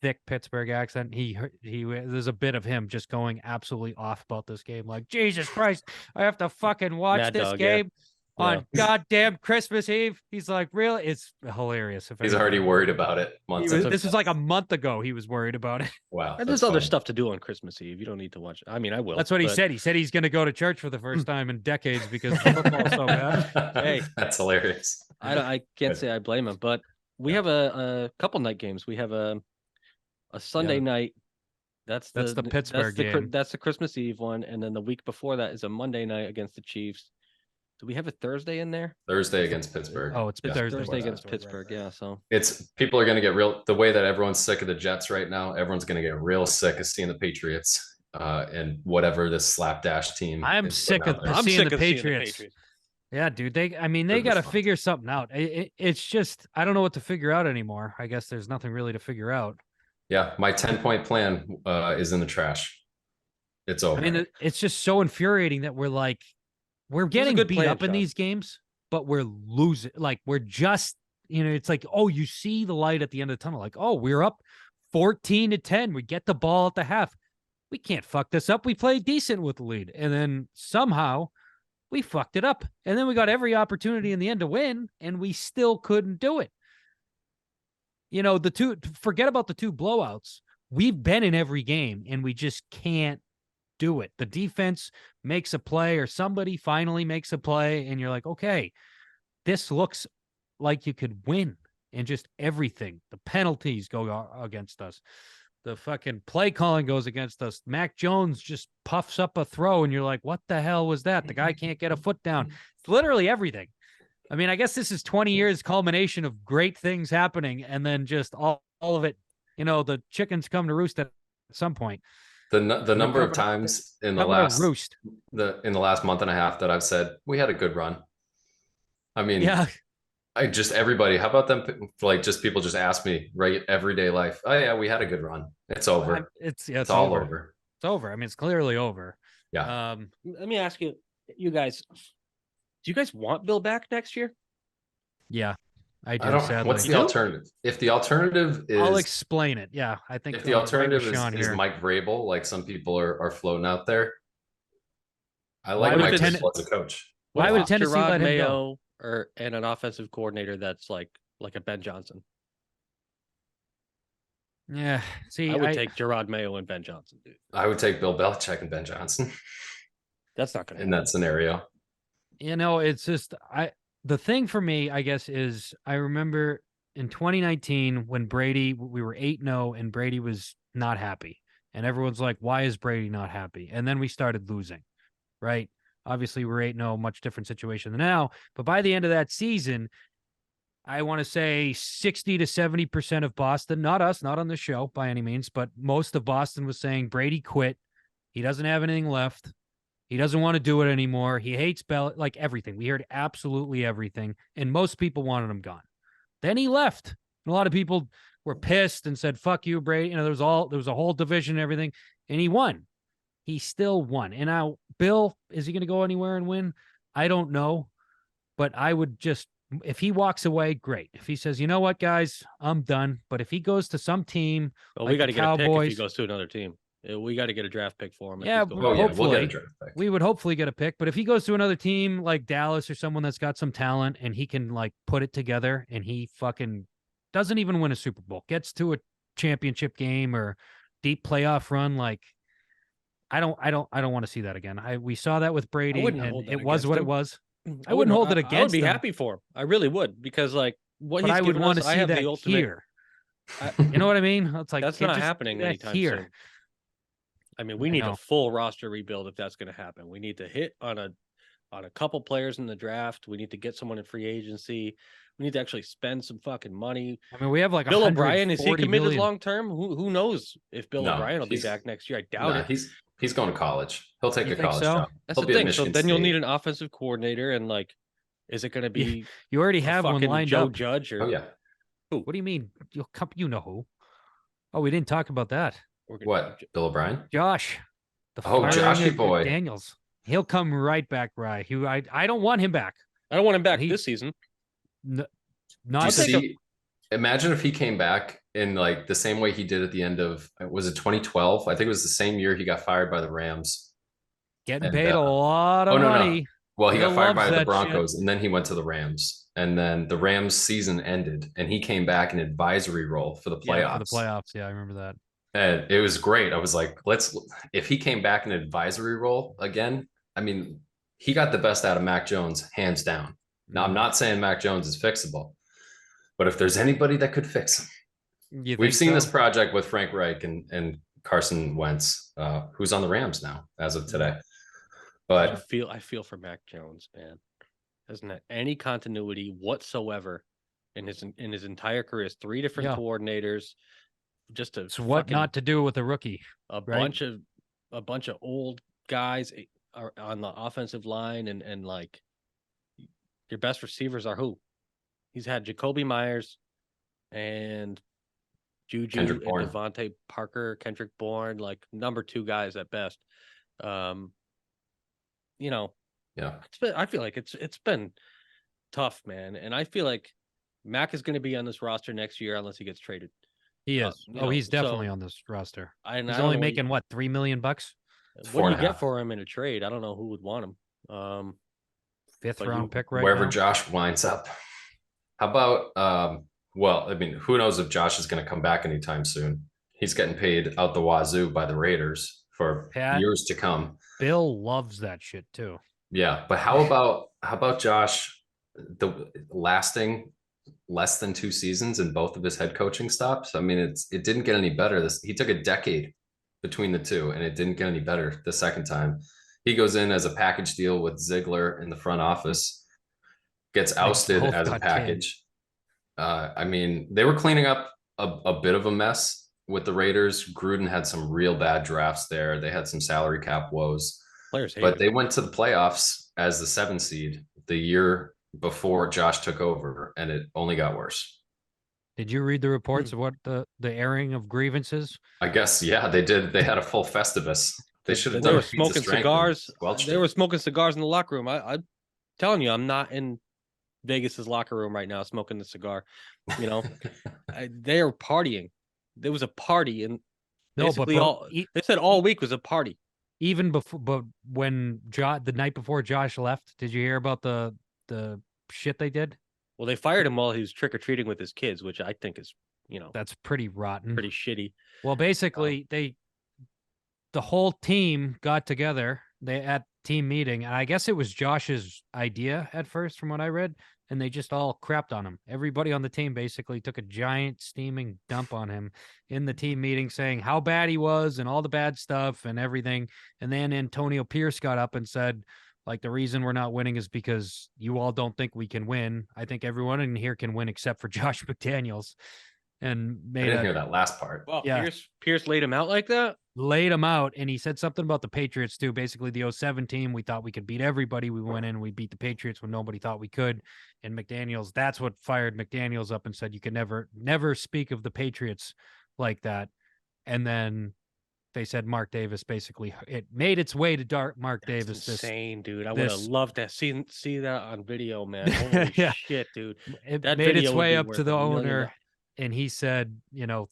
thick Pittsburgh accent. He there's a bit of him just going absolutely off about this game. Like, Jesus Christ, I have to fucking watch this game. on goddamn Christmas Eve. He's like, really? It's hilarious. If He's already worried about it months. This is like a month ago. He was worried about it. Wow. And there's other stuff to do on Christmas Eve. You don't need to watch it. I mean, I will. That's what he said. He said he's going to go to church for the first time in decades because the football's so bad. Hey, that's hilarious. I can't say I blame him, but we have a couple night games. We have a Sunday night. That's the Pittsburgh game. That's the Christmas Eve one, and then the week before that is a Monday night against the Chiefs. Do we have a Thursday in there? Thursday against Pittsburgh. Oh, it's Thursday against Pittsburgh. Yeah, so it's people are going to get the way that everyone's sick of the Jets right now. Everyone's going to get real sick of seeing the Patriots and whatever this slapdash team. I'm sick of seeing the Patriots. Yeah, dude. They got to figure something out. It's just I don't know what to figure out anymore. I guess there's nothing really to figure out. Yeah, my 10-point plan is in the trash. It's over. I mean, it's just so infuriating that we're getting beat up in these games, but we're losing. Like we're just, it's like, oh, you see the light at the end of the tunnel. Like, oh, we're up 14-10. We get the ball at the half. We can't fuck this up. We played decent with the lead, and then somehow we fucked it up. And then we got every opportunity in the end to win, and we still couldn't do it. Forget about the two blowouts. We've been in every game, and we just can't do it. The defense makes a play or somebody finally makes a play, and you're like, okay, this looks like you could win, and just everything. The penalties go against us. The fucking play calling goes against us. Mac Jones just puffs up a throw, and you're like, what the hell was that? The guy can't get a foot down. It's literally everything. I mean, I guess this is 20 years culmination of great things happening, and then just all of it, the chickens come to roost at some point. The number of times in the last month and a half that I've said we had a good run. I mean, yeah. Everybody. How about them? Like, just people just ask me everyday life. Oh yeah, we had a good run. It's over. It's all over. It's over. I mean, it's clearly over. Yeah. Let me ask you guys. Do you guys want Bill back next year? Yeah, I do. Sadly. What's the alternative? If the alternative is, I'll explain it. Yeah, I think if the alternative is Mike Vrabel, like some people are floating out there. I like Mike Vrabel as a coach. Why would Tennessee let him go? And an offensive coordinator that's like a Ben Johnson? Yeah, see, I would take Gerard Mayo and Ben Johnson, dude. I would take Bill Belichick and Ben Johnson. That's not going to in that scenario. It's just the thing for me, I guess, is I remember in 2019 when we were 8-0 and Brady was not happy. And everyone's like, why is Brady not happy? And then we started losing, right? Obviously, we're 8-0, much different situation than now. But by the end of that season, I want to say 60 to 70% of Boston, not us, not on the show by any means, but most of Boston was saying Brady quit. He doesn't have anything left. He doesn't want to do it anymore. He hates like everything. We heard absolutely everything. And most people wanted him gone. Then he left. And a lot of people were pissed and said, fuck you, Brady. There was a whole division and everything. And he won. He still won. And now, Bill, is he going to go anywhere and win? I don't know. But I would just, if he walks away, great. If he says, you know what, guys, I'm done. But if he goes to some team, well, we got to get a pick if he goes to another team. We got to get a draft pick for him. Yeah, we'll get a draft pick. We would hopefully get a pick. But if he goes to another team like Dallas or someone that's got some talent and he can like put it together and he fucking doesn't even win a Super Bowl, gets to a championship game or deep playoff run, like I don't want to see that again. We saw that with Brady, and it was what it was. I wouldn't hold it against him. I would be happy for him. I really would, because like what I would want to see that here. You know what I mean? It's like that's not happening anytime soon. I mean, we need a full roster rebuild if that's going to happen. We need to hit on a couple players in the draft. We need to get someone in free agency. We need to actually spend some fucking money. I mean, we have like Bill O'Brien. Is he committed long term? Who knows if Bill O'Brien will be back next year? I doubt it. He's going to college. He'll take a college job. That's the thing. So then you'll need an offensive coordinator, and like, is it going to be? You already have one lined Joe up. Judge or who? What do you mean? You know who? Oh, we didn't talk about that. What? Bill O'Brien? Josh. Joshy boy. Daniels. He'll come right back, right? I don't want him back. I don't want him back this season. Imagine if he came back in like the same way he did at the end of, was it 2012? I think it was the same year he got fired by the Rams. Getting paid a lot of money. Well, he Bill got fired loves by the that shit. Broncos, and then he went to the Rams, and then the Rams season ended, and he came back in advisory role for the Yeah, for the playoffs. playoffs. Yeah, I remember that. And it was great. I was like, if he came back in advisory role again, I mean, he got the best out of Mac Jones, hands down. Now, I'm Mm. not saying Mac Jones is fixable, but if there's anybody that could fix him, You we've think seen this so? project with Frank Reich and Carson Wentz, who's on the Rams now as of today. I But feel I feel for Mac Jones, man. Doesn't have any continuity whatsoever in his entire career. It's 3 different Yeah. coordinators, just a So what fucking not to do with a rookie, a right? bunch of old guys are on the offensive line, and like your best receivers are who? He's had Jacoby Myers and Juju Kendrick and Bourne, Devontae Parker, Kendrick Bourne, like number 2 guys at best. Um, you know, yeah, I feel like it's been tough, man. And I feel like Mac is going to be on this roster next year unless he gets traded. He is. You Oh, know, he's definitely so on this roster. I He's don't only know making what, $3 million? what four do and you a get half. for him in a trade. I don't know who would want him. Fifth But round you pick right Wherever now. Josh winds up. How about well, I mean, who knows if Josh is going to come back anytime soon? He's getting paid out the wazoo by the Raiders for Pat, years to come. Bill loves that shit too. Yeah, but how about Josh the lasting less than 2 seasons in both of his head coaching stops? I mean, it didn't get any better. He took a decade between the two, and it didn't get any better the second time. He goes in as a package deal with Ziegler in the front office, gets They ousted both as a got canned. package. I mean, they were cleaning up a bit of a mess with the Raiders. Gruden had some real bad drafts there. They had some salary cap woes, players hate but him. they went to the playoffs as the 7th seed the year before Josh took over, and it only got worse. Did you read the reports of what the airing of grievances? I guess, yeah, they did. They had a full Festivus. They should have They done were a feats of smoking strength and cigars. squelched They it. were smoking cigars in the locker room. I'm telling you, I'm not in Vegas's locker room right now smoking the cigar. You know, they are partying. There was a party, and No, but basically all they said all week was a party. even before, but when the night before Josh left, did you hear about the shit they did? Well, they fired him while he was trick or treating with his kids, which I think is, That's pretty rotten. pretty shitty. Well, basically, the whole team got together. They at team meeting, and I guess it was Josh's idea at first, from what I read, and they just all crapped on him. Everybody on the team basically took a giant steaming dump on him in the team meeting, saying how bad he was and all the bad stuff and everything. And then Antonio Pierce got up and said, like, the reason we're not winning is because you all don't think we can win. I think everyone in here can win except for Josh McDaniels. And I made didn't a hear that last part. Well, Yeah. Pierce laid him out like that. laid him out, and he said something about the Patriots too. Basically, the 07 team, we thought we could beat everybody. We went in, we beat the Patriots when nobody thought we could. And McDaniels, that's what fired McDaniels up and said, you can never speak of the Patriots like that. And then they said Mark Davis, basically, it made its way to Mark That's Davis. insane, dude. I would have this- loved to see that on video, man. Holy Yeah. shit, dude. It That made its video would way be up worth to the $1 million. owner, and he said,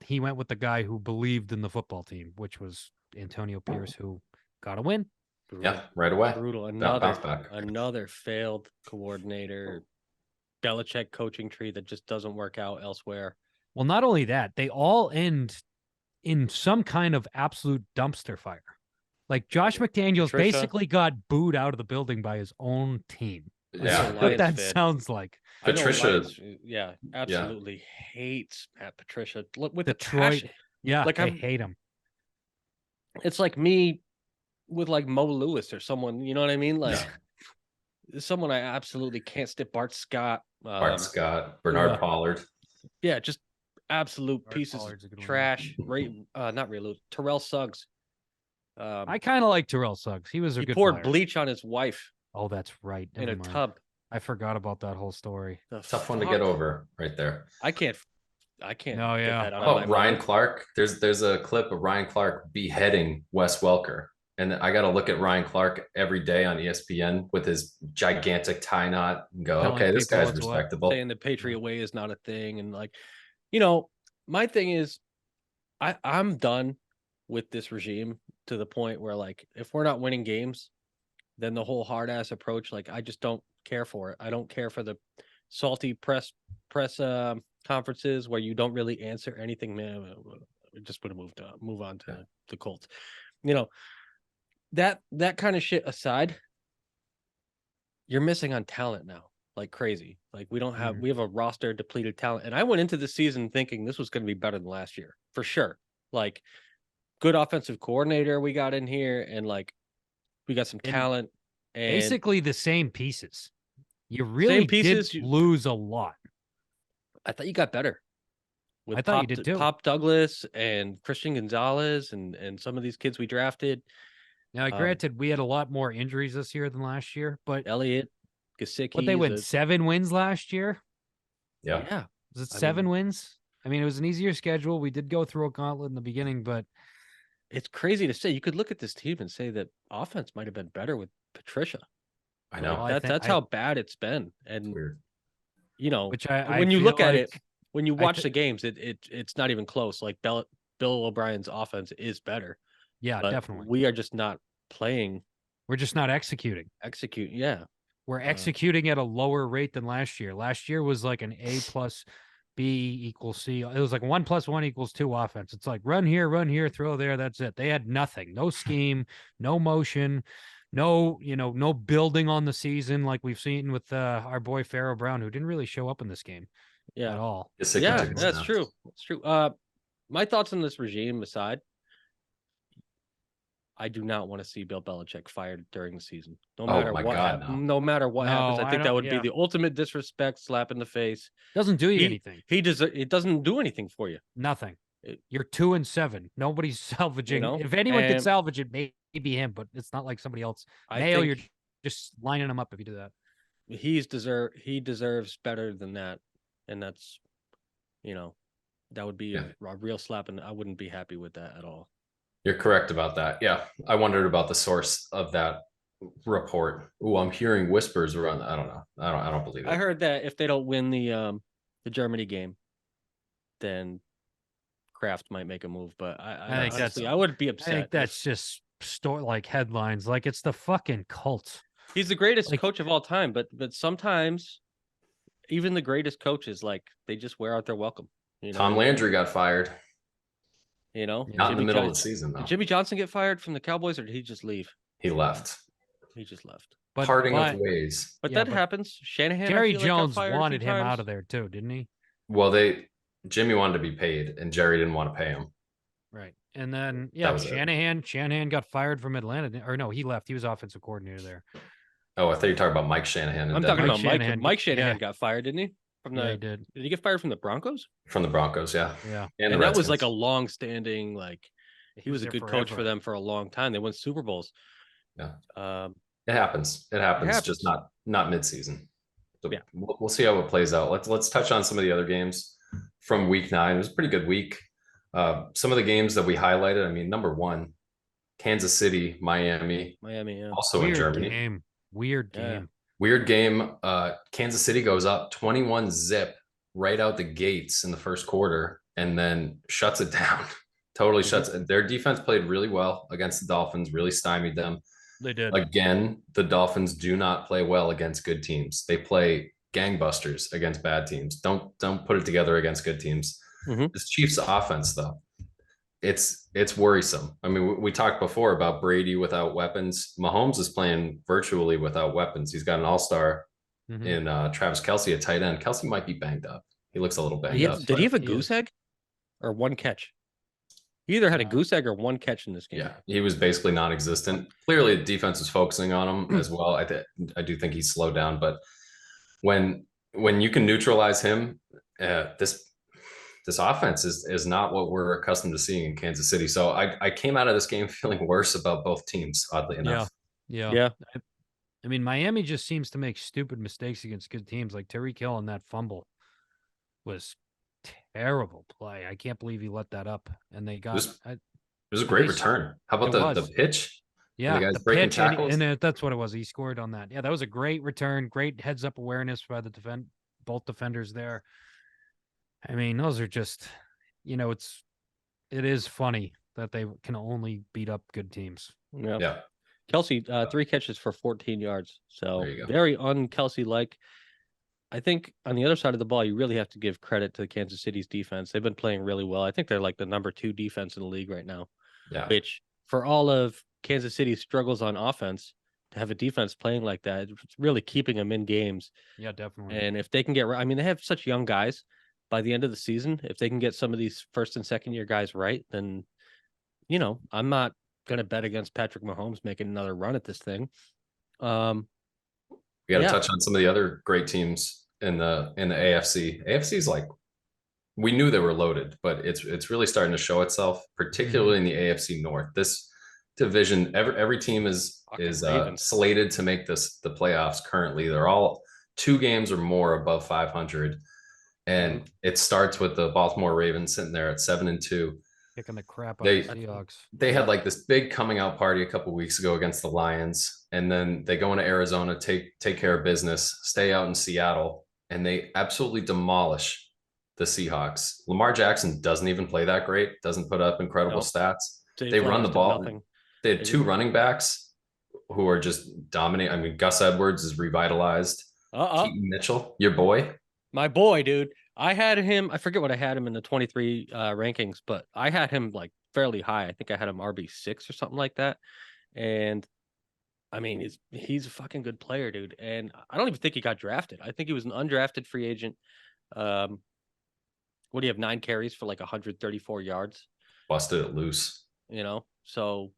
he went with the guy who believed in the football team, which was Antonio Pierce, who got a win. Brutal. Yeah, right away. Brutal. Bounce back. Another failed coordinator, Belichick coaching tree that just doesn't work out elsewhere. Well, not only that, they all end in some kind of absolute dumpster fire. Like Josh McDaniels Patricia. basically got booed out of the building by his own team. Yeah. Yeah, What that fan. sounds like. Patricia- I know Lions, absolutely hates Matt Patricia with the Detroit. passion. Yeah, Like, I I'm- hate him. It's like me with like Mo Lewis or someone, you know what I mean? Like someone I absolutely can't stick. Bart Scott. Bart Scott, Bernard yeah. Pollard. Yeah, just absolute Bart pieces Pollard's a of good one. trash. Not Ray Lewis. Terrell Suggs. I kind of like Terrell Suggs. He was a He good poured player. bleach on his wife Oh, that's right. in Never a mind. tub. I forgot about that whole story. The Tough one to fuck? get over right there. I can't No, get yeah. that out How of my about Ryan mind. Clark? There's a clip of Ryan Clark beheading Wes Welker. And I got to look at Ryan Clark every day on ESPN with his gigantic tie knot and go, Telling okay, this people guy's what's what. respectable. Saying the Patriot way is not a thing, and like, my thing is, I'm done with this regime to the point where, like, if we're not winning games, then the whole hard ass approach. Like, I just don't care for it. I don't care for the salty press conferences where you don't really answer anything. Man, we just would have move on to the Colts. You know, that kind of shit aside, you're missing on talent now, like crazy. Like, we don't have we have a roster depleted talent. And I went into the season thinking this was going to be better than last year for sure. Like, good offensive coordinator we got in here, and like we got some talent and basically the same pieces. You same really pieces. did lose a lot. I thought you got better with I thought you did too. Pop Douglas and Christian Gonzalez and some of these kids we drafted. Now, granted, we had a lot more injuries this year than last year, but Elliott, Gesicki. what they win 7 wins last year. Yeah. Was it 7 wins? I mean, it was an easier schedule. We did go through a gauntlet in the beginning, but it's crazy to say. You could look at this team and say that offense might have been better with Patricia. I know. Like, that's how bad it's been. And weird. You know, which when you look at it, when you watch the games, it's not even close. Like, Bill O'Brien's offense is better. Yeah, but definitely. We are just not playing. We're just not executing. Yeah. We're executing at a lower rate than last year. Last year was like an A plus B equals C. It was like 1 + 1 = 2 offense. It's like run here, throw there. That's it. They had nothing. No scheme, no motion, no building on the season like we've seen with our boy Pharaoh Brown, who didn't really show up in this game at all. Yeah, that's true. That's true. My thoughts on this regime aside, I do not want to see Bill Belichick fired during the season. No matter what happens, I think that would be the ultimate disrespect, slap in the face. Doesn't do you anything. It doesn't do anything for you. Nothing. You're 2-7. Nobody's salvaging. If anyone could salvage it, maybe him, but it's not like somebody else. Mayo, you're just lining him up if you do that. He deserves better than that, and that's, that would be a real slap, and I wouldn't be happy with that at all. You're correct about that. Yeah. I wondered about the source of that report. Oh, I'm hearing whispers around. I don't know. I don't believe it. I heard that if they don't win the Germany game, then Kraft might make a move. But I think honestly, I would be upset. I think that's just like headlines. Like, it's the fucking cult. He's the greatest coach of all time, but sometimes even the greatest coaches, like, they just wear out their welcome. Tom Landry got fired. Not in the middle of the season, though. Did Jimmy Johnson get fired from the Cowboys, or did he just leave? He left. He just left. Parting of ways. But that happens. Shanahan. Jerry Jones wanted him out of there too, didn't he? Well, Jimmy wanted to be paid, and Jerry didn't want to pay him. Right. And then Shanahan got fired from Atlanta, or no, he left. He was offensive coordinator there. Oh, I thought you were talking about Mike Shanahan. I'm talking about Mike. Mike Shanahan got fired, didn't he? He did. Did he get fired from the Broncos? From the Broncos, yeah. Yeah. And that was like a long-standing, like, he was a good coach for them for a long time. They won Super Bowls. Yeah. It happens. It happens. Just not mid-season. So we'll see how it plays out. Let's touch on some of the other games from week 9. It was a pretty good week. Some of the games that we highlighted, I mean, number 1, Kansas City, Miami, also in Germany. Weird game. Kansas City goes up 21-0 right out the gates in the first quarter, and then shuts it down. Totally shuts it. Their defense played really well against the Dolphins, really stymied them. They did. Again, the Dolphins do not play well against good teams. They play gangbusters against bad teams. Don't put it together against good teams. This Chiefs offense, though, it's worrisome. I mean, we talked before about Brady without weapons. Mahomes is playing virtually without weapons. He's got an all-star in Travis Kelce at tight end. Kelce might be banged up. He looks a little banged up. Did he have a goose egg or one catch? He either had a goose egg or one catch in this game. Yeah, he was basically non-existent. Clearly, the defense was focusing on him as well. I do think he's slowed down, but when you can neutralize him, this offense is not what we're accustomed to seeing in Kansas City. So I came out of this game feeling worse about both teams, oddly enough. Yeah. I mean, Miami just seems to make stupid mistakes against good teams. Like Tyreek Hill on that fumble was terrible play. I can't believe he let that up. And they got it was a great return. How about the pitch? Yeah, the guys breaking pitch, tackles? and that's what it was. He scored on that. Yeah, that was a great return. Great heads up awareness by both defenders there. I mean, those are just, it is funny that they can only beat up good teams. Yeah. Kelsey, 3 catches for 14 yards. So There you go. very un-Kelsey like. I think on the other side of the ball, you really have to give credit to Kansas City's defense. They've been playing really well. I think they're like the number 2 defense in the league right now, Yeah. which for all of Kansas City's struggles on offense, to have a defense playing like that, it's really keeping them in games. Yeah, definitely. And if they can get right, I mean, they have such young guys. By the end of the season, if they can get some of these first and second year guys right, then, I'm not going to bet against Patrick Mahomes making another run at this thing. We got to Yeah. touch on some of the other great teams in the AFC. AFC is like, we knew they were loaded, but it's really starting to show itself, particularly in the AFC North. This division, every team is Ravens. slated to make the playoffs. Currently, they're all 2 games or more above 500, and it starts with the Baltimore Ravens sitting there at 7-2. Kicking the crap out They of the Seahawks. they had like this big coming out party a couple weeks ago against the Lions, and then they go into Arizona, take care of business, stay out in Seattle, and they absolutely demolish the Seahawks. Lamar Jackson doesn't even play that great, doesn't put up incredible No. stats. Zay They run Flowers the did ball. nothing. They had They 2 didn't. running backs who are just dominating. I mean, Gus Edwards is revitalized. Keaton Mitchell, your boy. My boy, dude. I had him. I forget what I had him in the 23 rankings, but I had him like fairly high. I think I had him RB6 or something like that. And I mean, he's a fucking good player, dude. And I don't even think he got drafted. I think he was an undrafted free agent. What do you have? 9 carries for like 134 yards. Busted it loose. So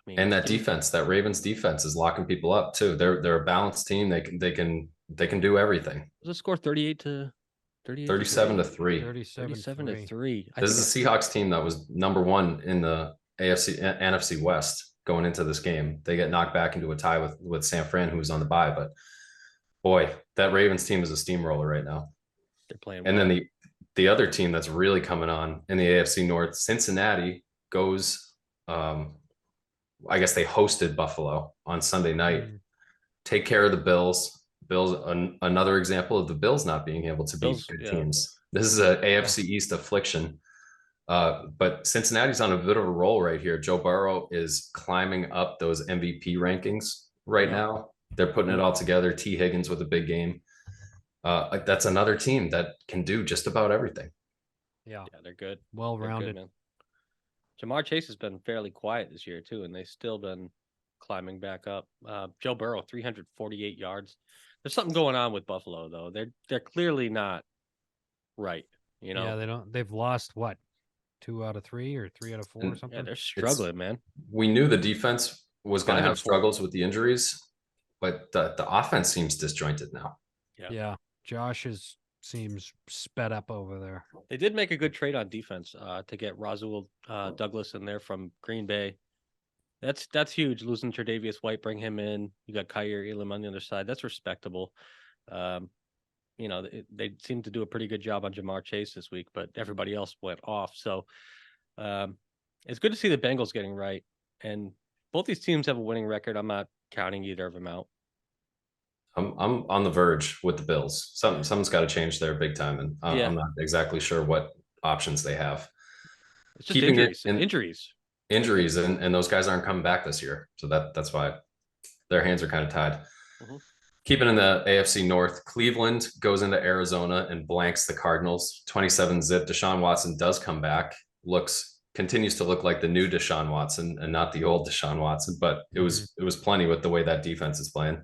I mean, And that defense, that Ravens defense, is locking people up too. They're a balanced team. They can do everything. Was the score 38 to 37-3. 37-3? This is a Seahawks team that was number 1 in the NFC West going into this game. They get knocked back into a tie with San Fran, who was on the bye. But boy, that Ravens team is a steamroller right now. They're playing. And then the other team that's really coming on in the AFC North, Cincinnati goes. I guess they hosted Buffalo on Sunday night. Take care of the Bills. Bills, another example of the Bills not being able to beat good teams. This is an AFC East affliction. But Cincinnati's on a bit of a roll right here. Joe Burrow is climbing up those MVP rankings right now. They're putting it all together. T. Higgins with a big game. That's another team that can do just about everything. Yeah, they're good. Well-rounded. Man. Jamar Chase has been fairly quiet this year too, and they've still been climbing back up. Joe Burrow, 348 yards. There's something going on with Buffalo though. They're clearly not right. Yeah, they've lost what, 2 out of 3 or 3 out of 4 or something. Yeah, they're struggling, man. We knew the defense was going to have 5-4. struggles with the injuries, but the offense seems disjointed now. Yeah. Josh seems sped up over there. They did make a good trade on defense to get Rasul Douglas in there from Green Bay. That's huge. Losing Tre'Davious White, bring him in. You got Kyer Elam on the other side. That's respectable. They seem to do a pretty good job on Jamar Chase this week, but everybody else went off. So it's good to see the Bengals getting right. And both these teams have a winning record. I'm not counting either of them out. I'm on the verge with the Bills. Something's got to change there big time, and I'm not exactly sure what options they have. It's just injuries, and those guys aren't coming back this year, so that's why their hands are kind of tied. Mm-hmm. Keeping in the AFC North, Cleveland goes into Arizona and blanks the Cardinals 27-0. Deshaun Watson does come back, continues to look like the new Deshaun Watson and not the old Deshaun Watson, but it was plenty with the way that defense is playing.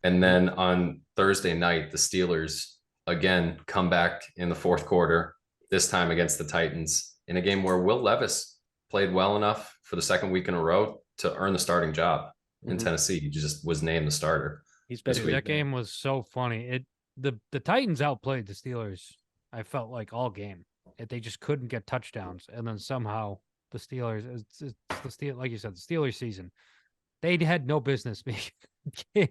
And then on Thursday night, the Steelers again come back in the fourth quarter, this time against the Titans, in a game where Will Levis played well enough for the second week in a row to earn the starting job in Tennessee. He just was named the starter. That game was so funny. The Titans outplayed the Steelers, I felt like, all game. They just couldn't get touchdowns. And then somehow the Steelers, like you said, the Steelers season, they had no business making the game.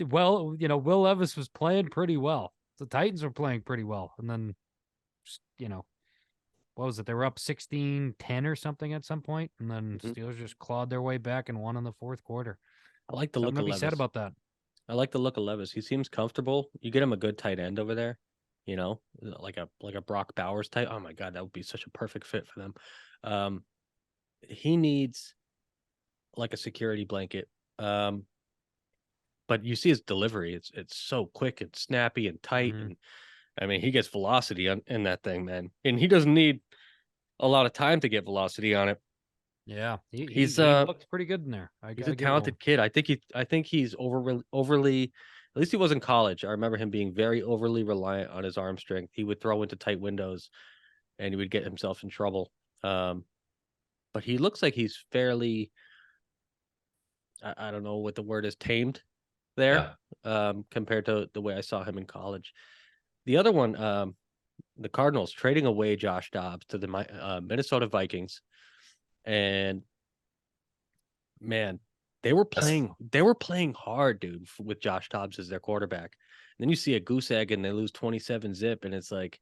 Will Levis was playing pretty well. The Titans were playing pretty well. And then, what was it? They were up 16-10 or something at some point. And then Steelers just clawed their way back and won in the fourth quarter. I like the look of Levis. Said about that. I like the look of Levis. He seems comfortable. You get him a good tight end over there, like a Brock Bowers type. Oh my God, that would be such a perfect fit for them. He needs like a security blanket. But you see his delivery; it's so quick and snappy and tight, Mhm. and I mean, he gets velocity in that thing, man, and he doesn't need a lot of time to get velocity on it. Yeah, He's he looks pretty good in there. I He's a gotta give it to him. talented kid. I think he's overly at least he was in college. I remember him being very overly reliant on his arm strength. He would throw into tight windows and he would get himself in trouble. Um, but he looks like he's fairly I don't know what the word is, tamed there, Yeah. compared to the way I saw him in college. The other one, the Cardinals trading away Josh Dobbs to the Minnesota Vikings, and man, That's they were playing hard, dude, with Josh Dobbs as their quarterback. And then you see a goose egg and they lose 27 zip, and it's like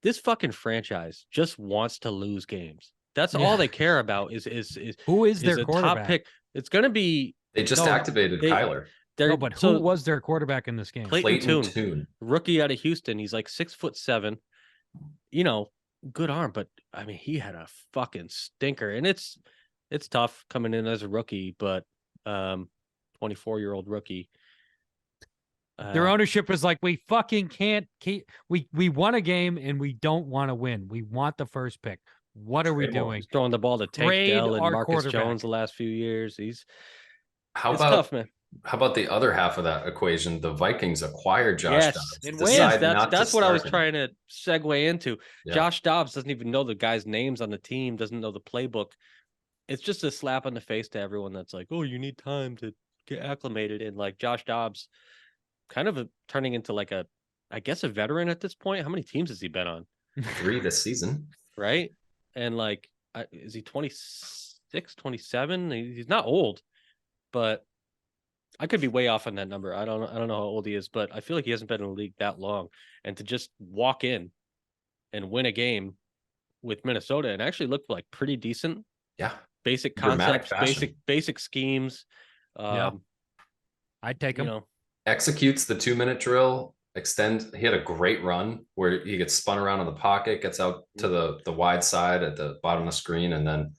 this fucking franchise just wants to lose games. That's all Yeah. they care about Who is is their a top quarterback? pick. It's gonna be they just No, activated they Kyler. no, they're but who so was their quarterback in this game? Clayton Clayton Tune, Tune. rookie out of Houston. He's like 6'7", you know, good arm, but I mean, he had a fucking stinker, and it's tough coming in as a rookie, but 24-year-old rookie. Their Uh, ownership is like, we fucking can't keep. We won a game and we don't want to win. We want the first pick. What are we Trade more. doing? he's throwing the ball to Tank Trade Dell and our Marcus quarterback. Jones the last few years. How It's about tough, man. how about the other half of that equation? The Vikings acquired Josh Yes, Dobbs, And yes, win. decide not to that's what I was start him. trying to segue into. Yeah. Josh Dobbs doesn't even know the guys' names on the team, doesn't know the playbook. It's just a slap on the face to everyone that's like, "Oh, you need time to get acclimated." And like Josh Dobbs, kind of turning into like I guess a veteran at this point. How many teams has he been on? 3 this season. Right? And like, is he 26, 27? He's not old, but I could be way off on that number. I don't know how old he is, but I feel like he hasn't been in the league that long. And to just walk in and win a game with Minnesota and actually look like pretty decent. Yeah. Basic Dramatic concepts, fashion. basic schemes. Yeah. I'd take You him. know, Executes the 2-minute drill. He had a great run where he gets spun around in the pocket, gets out to the wide side at the bottom of the screen, and then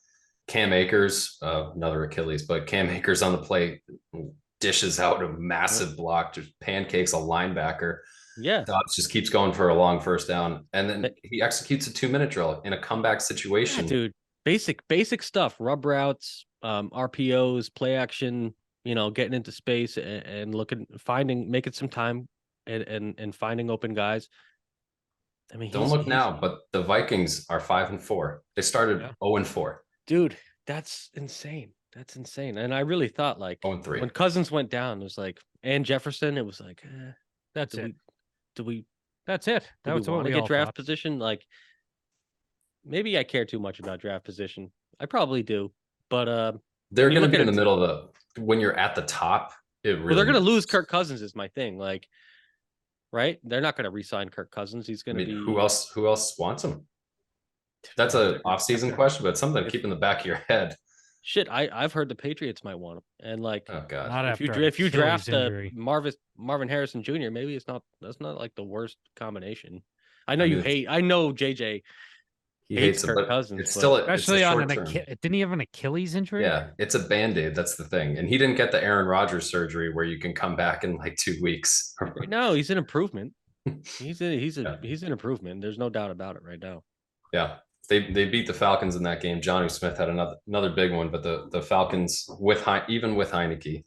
Cam Akers, another Achilles, but Cam Akers on the play dishes out a massive block, just pancakes a linebacker. yeah, Dobbs just keeps going for a long first down, and then he executes a 2-minute drill in a comeback yeah, situation. dude. Basic stuff, rub routes, RPOs, play action, getting into space and making some time and finding open guys. I mean, Don't look now, but the Vikings are 5-4. They started 0-4. dude, that's insane. That's insane. And I really thought like 0-3. when Cousins went down, it was like, and Jefferson, it was like, That's it. Do we That's it. do we That's what want to we get all draft thought. position? Like, maybe I care too much about draft position. I probably do, but They're when you going to look be at in the it, middle of when you're at the top. It well, really they're going to lose matters. Kirk Cousins is my thing. Like, right? They're not going to re-sign Kirk Cousins. He's I going to mean, be who else wants him? That's after a off-season after question, but something to if keep in the back of your head. shit. I've heard the Patriots might want him, and like Oh God. Not if you after an if you Achilles draft injury. Marvin Harrison Jr., maybe that's not like the worst combination. I know I you mean, hate. I know JJ he hates hates him, Kirk but Cousins, it's but still it's a Especially on short an term. didn't he have an Achilles injury? Yeah, it's a band-aid. That's the thing. And he didn't get the Aaron Rodgers surgery where you can come back in like 2 weeks. right now he's an improvement. Yeah. He's an improvement. There's no doubt about it right now. Yeah. They beat the Falcons in that game. Johnny Smith had another big one, but the Falcons even with Heineke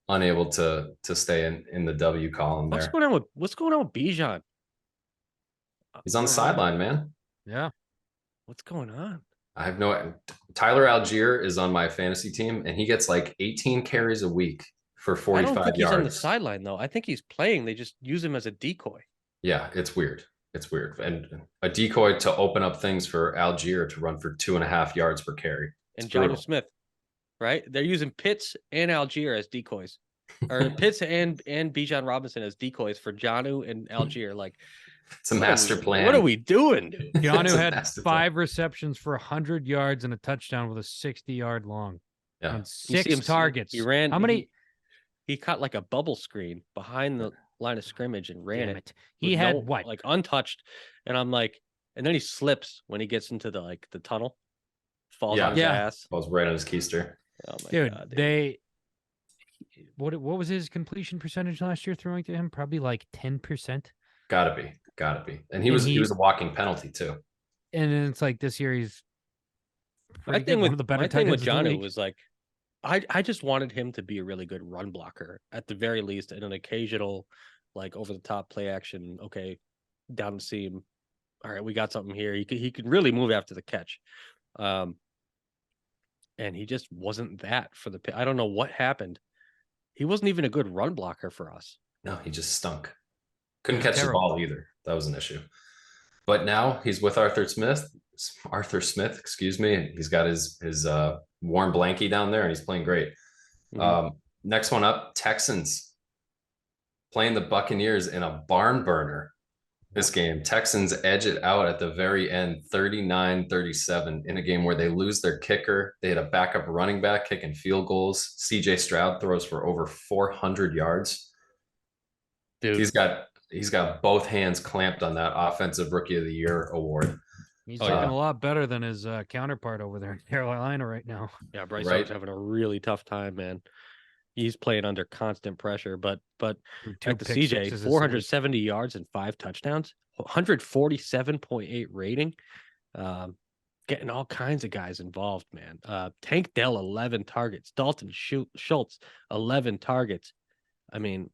unable to stay in the W column What's there. going on with Bijan? He's on the sideline, man. Yeah. What's going on? I have no. Tyler Algier is on my fantasy team, and he gets like 18 carries a week for 45 I don't think yards. he's on the sideline though. I think he's playing. They just use him as a decoy. Yeah, it's weird. It's weird. And a decoy to open up things for Algier to run for 2.5 yards per carry. And Jonnu Smith, right? They're using Pitts and Algier as decoys, or Pitts and Bijan Robinson as decoys for Jonnu and Algier. Like, It's a master plan. What are we doing, dude? Keanu had 5 receptions for 100 yards and a touchdown with a 60-yard long. Yeah. On 6 targets. He ran. How many? He caught like a bubble screen behind the line of scrimmage and ran it. He had what? Like untouched. And I'm like, and then he slips when he gets into the tunnel, falls on his ass. Falls right on his keister. Oh my Dude, god, what was his completion percentage last year throwing to him? Probably like 10%. Gotta be. And he And was a walking penalty too. and then it's like this year he's My pretty good. thing One with of the better my tight thing with ends in the Jonnu league. was like, I just wanted him to be a really good run blocker at the very least, and an occasional like over the top play action. Okay, down the seam. All right, we got something here. He could really move after the catch. Um, and he just wasn't that for the. I don't know what happened. He wasn't even a good run blocker for us. No, he just stunk. Couldn't He's catch the terrible. ball either. That was an issue. But now he's with Arthur Smith. Excuse me. He's got his warm blankie down there, and he's playing great. Mhm. Next one up, Texans playing the Buccaneers in a barn burner this game. Texans edge it out at the very end, 39-37, in a game where they lose their kicker. They had a backup running back kicking field goals. CJ Stroud throws for over 400 yards. Dude, He's got both hands clamped on that offensive rookie of the year award. He's Oh, looking yeah. a lot better than his counterpart over there in Carolina right now. yeah, Bryce Right. Young's having a really tough time, man. He's playing under constant pressure, but Threw 2 back to pick CJ, sixes this week. 470 yards and 5 touchdowns, 147.8 rating. Getting all kinds of guys involved, man. Tank Dell, 11 targets. Dalton Schultz, 11 targets. I mean,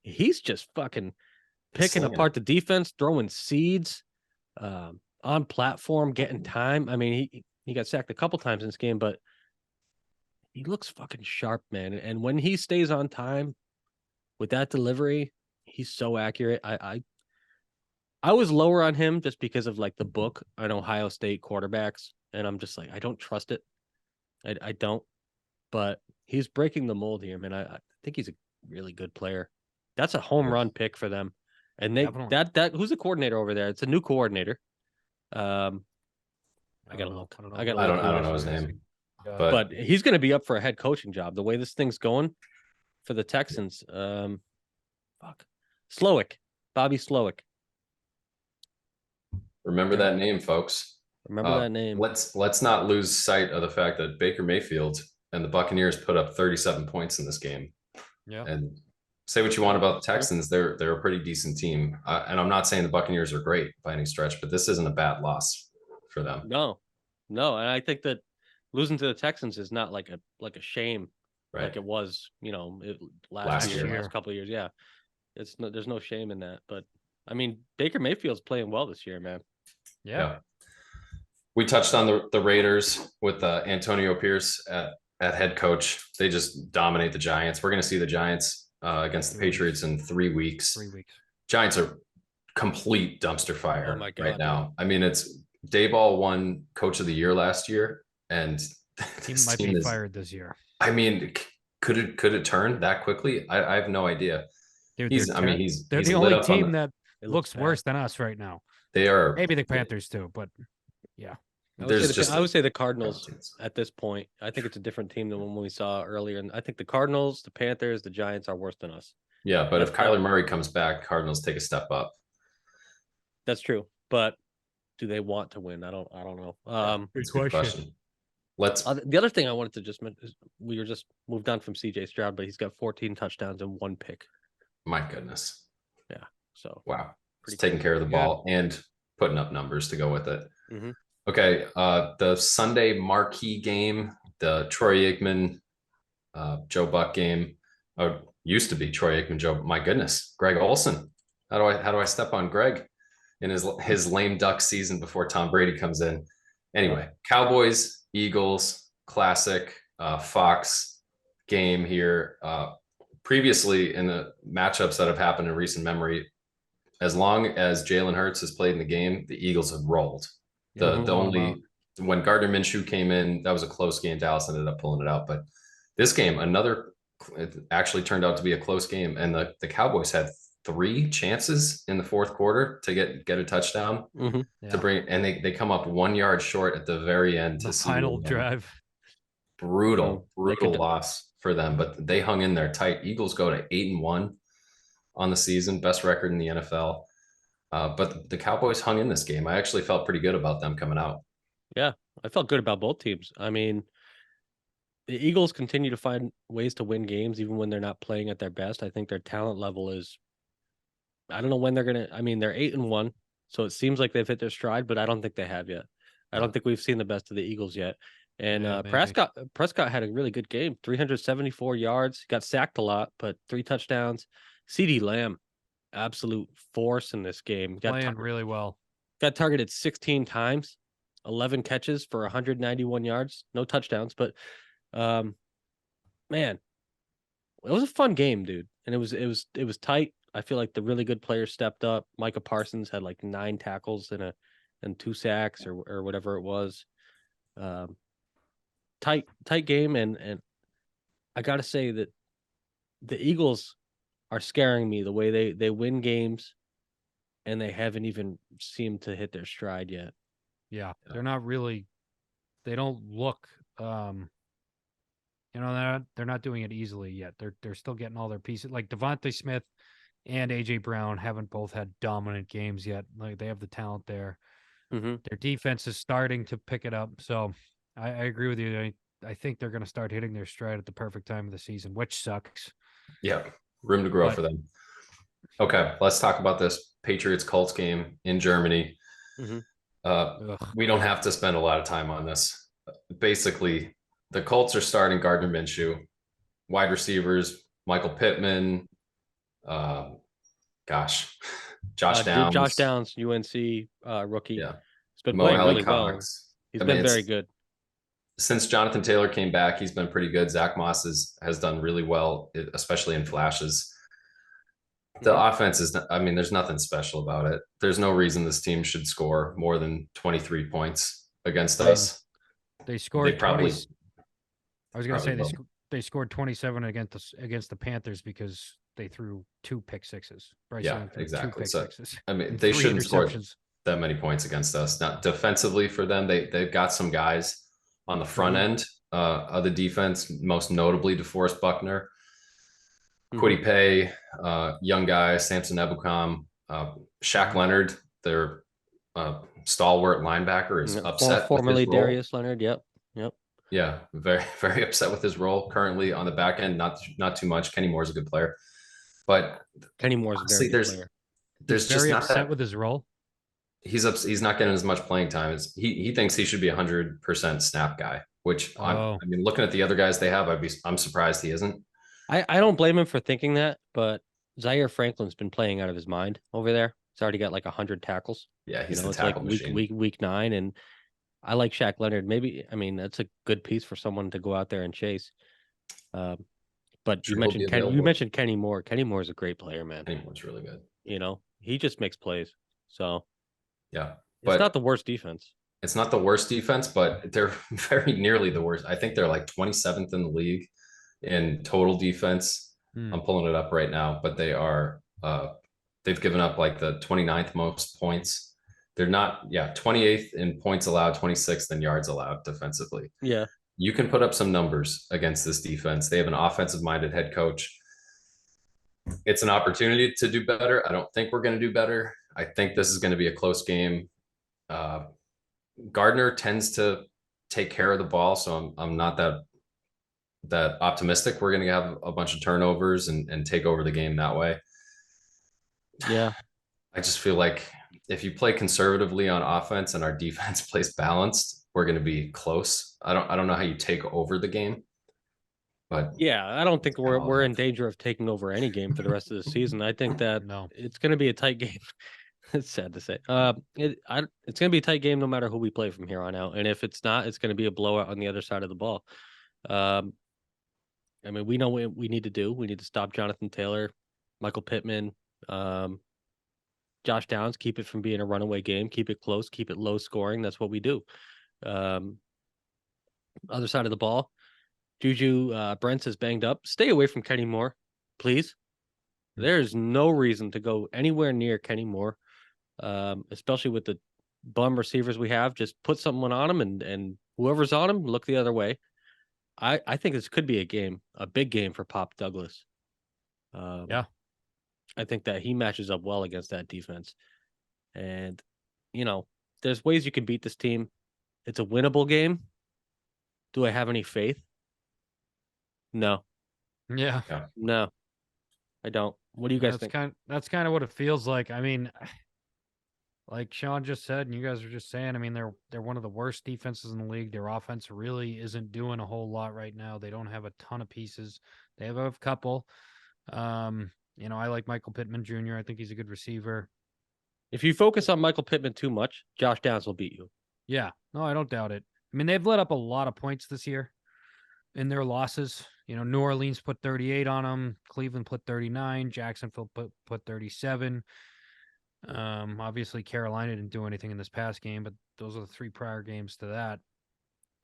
he's just fucking picking Slinging apart the defense, throwing seeds, on platform, getting time. I mean, he got sacked a couple times in this game, but he looks fucking sharp, man. And when he stays on time with that delivery, he's so accurate. I was lower on him just because of like the book on Ohio State quarterbacks, and I'm just like, I don't trust it. I don't. But he's breaking the mold here, man. I think he's a really good player. That's a home run pick for them. And they Definitely. that who's the coordinator over there? It's a new coordinator. I gotta don't know. look. I don't know. I gotta I look don't who I it don't is. know his name, But he's going to be up for a head coaching job. The way this thing's going for the Texans, fuck, Slowick, Bobby Slowick. remember that name, folks. Remember that name? Let's not lose sight of the fact that Baker Mayfield and the Buccaneers put up 37 points in this game. Yeah. And say what you want about the Texans, they're a pretty decent team. And I'm not saying the Buccaneers are great by any stretch, but this isn't a bad loss for them. No, and I think that losing to the Texans is not like a shame, Right. like it was, last Last year, year. last couple of years. Yeah, there's no shame in that. But I mean, Baker Mayfield's playing well this year, man. Yeah. We touched on the Raiders with Antonio Pierce at head coach. They just dominate the Giants. We're going to see the Giants against the Patriots in 3 weeks. 3 weeks. Giants are complete dumpster fire Oh my God, right now. I mean, it's Dayball won Coach of the Year last year, and He might be fired this year. I mean, could it turn that quickly? I have no idea. Dude, They're they're the only team that looks worse than us right now. They are. Maybe the Panthers too, but yeah. I would say the Cardinals at this point. I think it's a different team than when we saw earlier. And I think the Cardinals, the Panthers, the Giants are worse than us. Yeah, but if Kyler Murray comes back, Cardinals take a step up. That's true. But do they want to win? I don't know. Good question. The other thing I wanted to just mention is we were just moved on from CJ Stroud, but he's got 14 touchdowns and 1 pick. My goodness. Yeah. So wow. He's taking care of the ball and putting up numbers to go with it. Mm-hmm. Okay. The Sunday marquee game, the Troy Aikman, Joe Buck game, used to be Troy Aikman, Joe. My goodness, Greg Olson. How do I step on Greg in his lame duck season before Tom Brady comes in? Anyway, Cowboys, Eagles, classic Fox game here. Previously in the matchups that have happened in recent memory, as long as Jalen Hurts has played in the game, the Eagles have rolled. When Gardner Minshew came in, that was a close game. Dallas ended up pulling it out, but this game, it actually turned out to be a close game, and the Cowboys had 3 chances in the fourth quarter to get a touchdown to bring, and they come up 1 yard short at the very end to the final drive. Brutal loss for them, but they hung in there tight. Eagles go to 8-1 on the season, best record in the NFL. But the Cowboys hung in this game. I actually felt pretty good about them coming out. Yeah, I felt good about both teams. I mean, the Eagles continue to find ways to win games even when they're not playing at their best. I think their talent level is. I don't know when they're gonna. I mean, they're 8-1, so it seems like they've hit their stride, but I don't think they have yet. I don't No. think we've seen the best of the Eagles yet. And Yeah, maybe. Prescott had a really good game, 374 yards, got sacked a lot, but 3 touchdowns. CD Lamb, absolute force in this game. Playing really well. Got targeted 16 times, 11 catches for 191 yards, no touchdowns, but um, man, it was a fun game, dude. And it was tight. I feel like the really good players stepped up. Micah Parsons had like 9 tackles and 2 sacks or whatever it was. Um, tight game, and I got to say that the Eagles are scaring me the way they win games, and they haven't even seemed to hit their stride yet. Yeah, they're not really. They don't look. They're not doing it easily yet. They're still getting all their pieces. Like Devontae Smith and AJ Brown haven't both had dominant games yet. Like they have the talent there. Mm-hmm. Their defense is starting to pick it up. So I agree with you. I think they're going to start hitting their stride at the perfect time of the season, which sucks. Yeah, room to grow But for them. Okay, let's talk about this Patriots Colts game in Germany. Mm-hmm. We don't have to spend a lot of time on this. Basically, the Colts are starting Gardner Minshew, wide receivers Michael Pittman, uh, gosh, Josh Josh Downs, Downs, UNC rookie, yeah, has been Mo playing really well. Cox. He's I mean, been very it's good. since Jonathan Taylor came back, he's been pretty good. Zach Moss has done really well, especially in flashes. The Mhm. offense is, I mean, there's nothing special about it. There's no reason this team should score more than 23 points against I mean, us. they They scored 20. I was going to say will. they scored 27 against the Panthers because they threw 2 pick sixes. Bryce Yeah, Young threw 2 exactly. pick So, sixes I mean, and they 3 shouldn't score interceptions. that many points against us. Now, defensively for them, they've got some guys on the front Mhm. end of the defense, most notably DeForest Buckner, Mhm. Kwity Paye, young guy, Samson Ebukam, Shaq Mhm. Leonard, their stalwart linebacker, is Yeah, upset with his formerly role. Darius Leonard. Yep. Yep. Yeah, very very upset with his role currently on the back end. Not too much. Kenny Moore's a good player, but Kenny Moore's a very honestly, good player. He's there's just very not upset that with his role. he's not getting as much playing time as he thinks he should be 100% snap guy. Which Oh, I mean, looking at the other guys they have, I'm surprised he isn't. I don't blame him for thinking that, but Zaire Franklin's been playing out of his mind over there. He's already got like 100 tackles. Yeah, he's the It's like tackle machine. week 9, and I like Shaq Leonard. Maybe I mean that's a good piece for someone to go out there and chase. Um, but Sure, he'll be You available. mentioned Kenny Moore. Kenny Moore is a great player, man. Kenny Moore's really good. He just makes plays. So Yeah, it's not but the worst defense. it's not the worst defense, but they're very nearly the worst. I think they're like 27th in the league in total defense. hmm. I'm pulling it up right now, but they've given up like the 29th most points. They're not, yeah, 28th in points allowed, 26th in yards allowed defensively. Yeah. You can put up some numbers against this defense. They have an offensive minded head coach. It's an opportunity to do better. I don't think we're going to do better. I think this is going to be a close game. Uh, Gardner tends to take care of the ball, so I'm not that optimistic we're going to have a bunch of turnovers and take over the game that way. Yeah. I just feel like if you play conservatively on offense and our defense plays balanced, we're going to be close. I don't know how you take over the game, but Yeah, I don't think kind of all we're I in danger of taking over any game for the rest of the season. I think that No. it's going to be a tight game. It's sad to say. It's going to be a tight game no matter who we play from here on out. And if it's not, it's going to be a blowout on the other side of the ball. Um, I mean, we know what we need to do. We need to stop Jonathan Taylor, Michael Pittman, um, Josh Downs. Keep it from being a runaway game. Keep it close. Keep it low scoring. That's what we do. Um, Other side of the ball, Juju Brents is banged up. Stay away from Kenny Moore, please. There's no reason to go anywhere near Kenny Moore, especially with the bum receivers we have. Just put someone on him, and whoever's on him, look the other way. I think this could be a big game for Pop Douglas. Um, Yeah. I think that he matches up well against that defense, and you know, there's ways you can beat this team. It's a winnable game. Do I have any faith? No, Yeah. no, I don't. What do you guys think? That's kind of what it feels like. I mean, like Sean just said, and you guys are just saying, I mean, they're one of the worst defenses in the league. Their offense really isn't doing a whole lot right now. They don't have a ton of pieces. They have a couple. I like Michael Pittman Jr. I think he's a good receiver. If you focus on Michael Pittman too much, Josh Downs will beat you. Yeah, no, I don't doubt it. I mean, they've let up a lot of points this year in their losses. New Orleans put 38 on them. Cleveland put 39. Jacksonville put 37. Obviously Carolina didn't do anything in this past game, but those are the 3 prior games to that.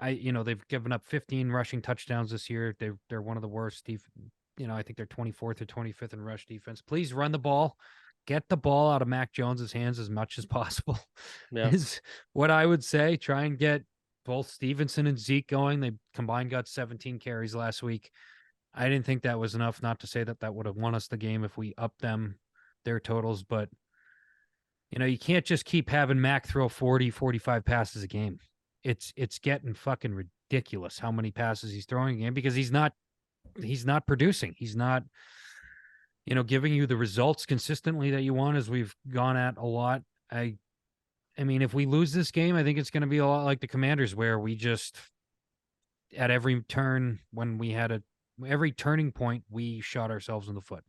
They've given up 15 rushing touchdowns this year. They're one of the worst. I think they're 24th or 25th in rush defense. Please run the ball. Get the ball out of Mac Jones's hands as much as possible. Yeah. Is what I would say. Try and get both Stevenson and Zeke going. They combined got 17 carries last week. I didn't think that was enough. Not to say that would have won us the game if we upped their totals, but you can't just keep having Mac throw 40, 45 passes a game. It's getting fucking ridiculous how many passes he's throwing a game because he's not producing. He's not, giving you the results consistently that you want, as we've gone at a lot. I mean, if we lose this game, I think it's going to be a lot like the Commanders, where we just, at every turn, when we had every turning point, we shot ourselves in the foot.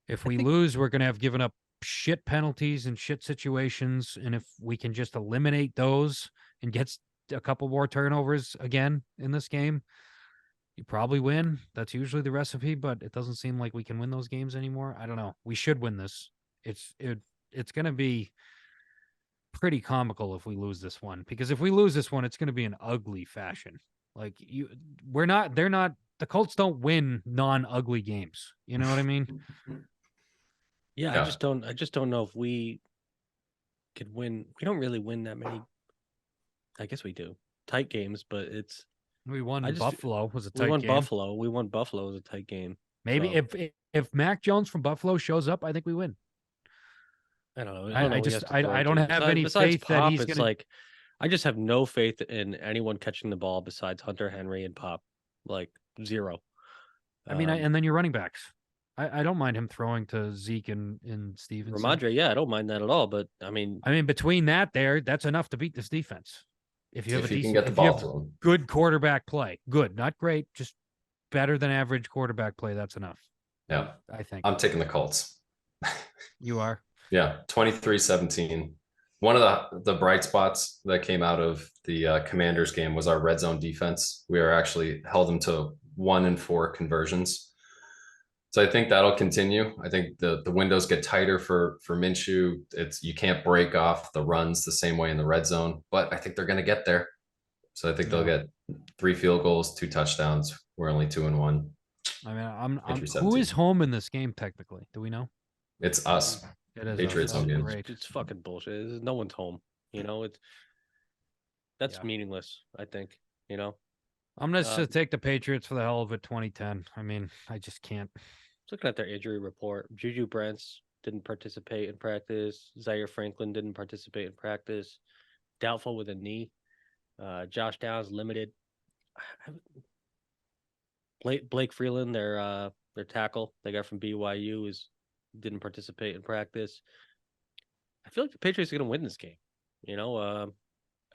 If we lose, we're going to have given up shit penalties and shit situations. And if we can just eliminate those and get a couple more turnovers again in this game, you probably win. That's usually the recipe, but it doesn't seem like we can win those games anymore. I don't know. We should win this. It's going to be pretty comical if we lose this one, because if we lose this one, it's going to be an ugly fashion. Like the Colts don't win non-ugly games. You know what I mean? Yeah, I just don't know if we could win. We don't really win that many. I guess we do tight games, but we won. Buffalo was a tight game. We won Buffalo. We won Buffalo was a tight game. Maybe so. if Mac Jones from Buffalo shows up, I think we win. I don't know. I don't have any faith Pop, that he's it's gonna. Like, I just have no faith in anyone catching the ball besides Hunter Henry and Pop. Like, zero. I mean, and then your running backs. I don't mind him throwing to Zeke and Stevenson. Ramondre, yeah, I don't mind that at all. But I mean, between that's enough to beat this defense. If you have good quarterback play, good, not great, just better than average quarterback play, that's enough. Yeah, I think I'm taking the Colts. You are? Yeah, 23-17. One of the bright spots that came out of the Commanders game was our red zone defense. We are actually held them to 1 in 4 conversions. So I think that'll continue. I think the windows get tighter for Minshew. You can't break off the runs the same way in the red zone, but I think they're going to get there. So I think they'll get 3 field goals, 2 touchdowns. We're only 2-1. I mean, who is home in this game technically? Do we know? It's us. It is Patriots home game. It's fucking bullshit. No one's home. That's meaningless. I think. I'm gonna take the Patriots for the hell of it. 2010. I mean, I just can't. Looking at their injury report, Juju Brents didn't participate in practice. Zaire Franklin didn't participate in practice. Doubtful with a knee. Josh Downs limited. Blake Freeland, their tackle they got from BYU, didn't participate in practice. I feel like the Patriots are going to win this game, and I'm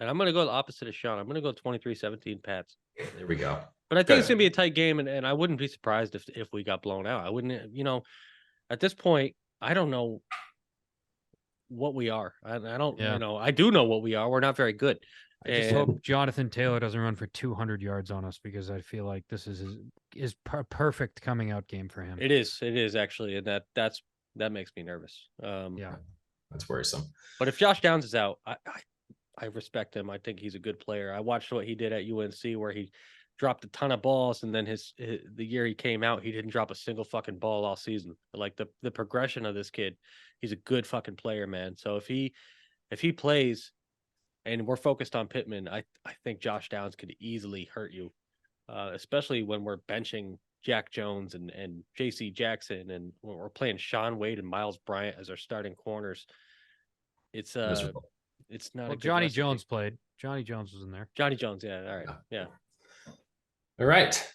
going to go the opposite of Sean. I'm going to go 23-17 Pats. There we go. But I think it's going to be a tight game, and I wouldn't be surprised if we got blown out. I wouldn't, at this point, I don't know what we are. I don't, I do know what we are. We're not very good. I just hope Jonathan Taylor doesn't run for 200 yards on us, because I feel like this is perfect coming out game for him. It is actually, and that makes me nervous. Yeah, that's worrisome. But if Josh Downs is out, I respect him. I think he's a good player. I watched what he did at UNC, where he dropped a ton of balls, and then the year he came out, he didn't drop a single fucking ball all season. Like the progression of this kid, he's a good fucking player, man. So if he plays, and we're focused on Pittman, I think Josh Downs could easily hurt you, especially when we're benching Jack Jones and J.C. Jackson, and when we're playing Sean Wade and Miles Bryant as our starting corners. It's miserable. It's not. Well, Johnny Jones played. Johnny Jones was in there. Johnny Jones, yeah. All right, yeah. All right.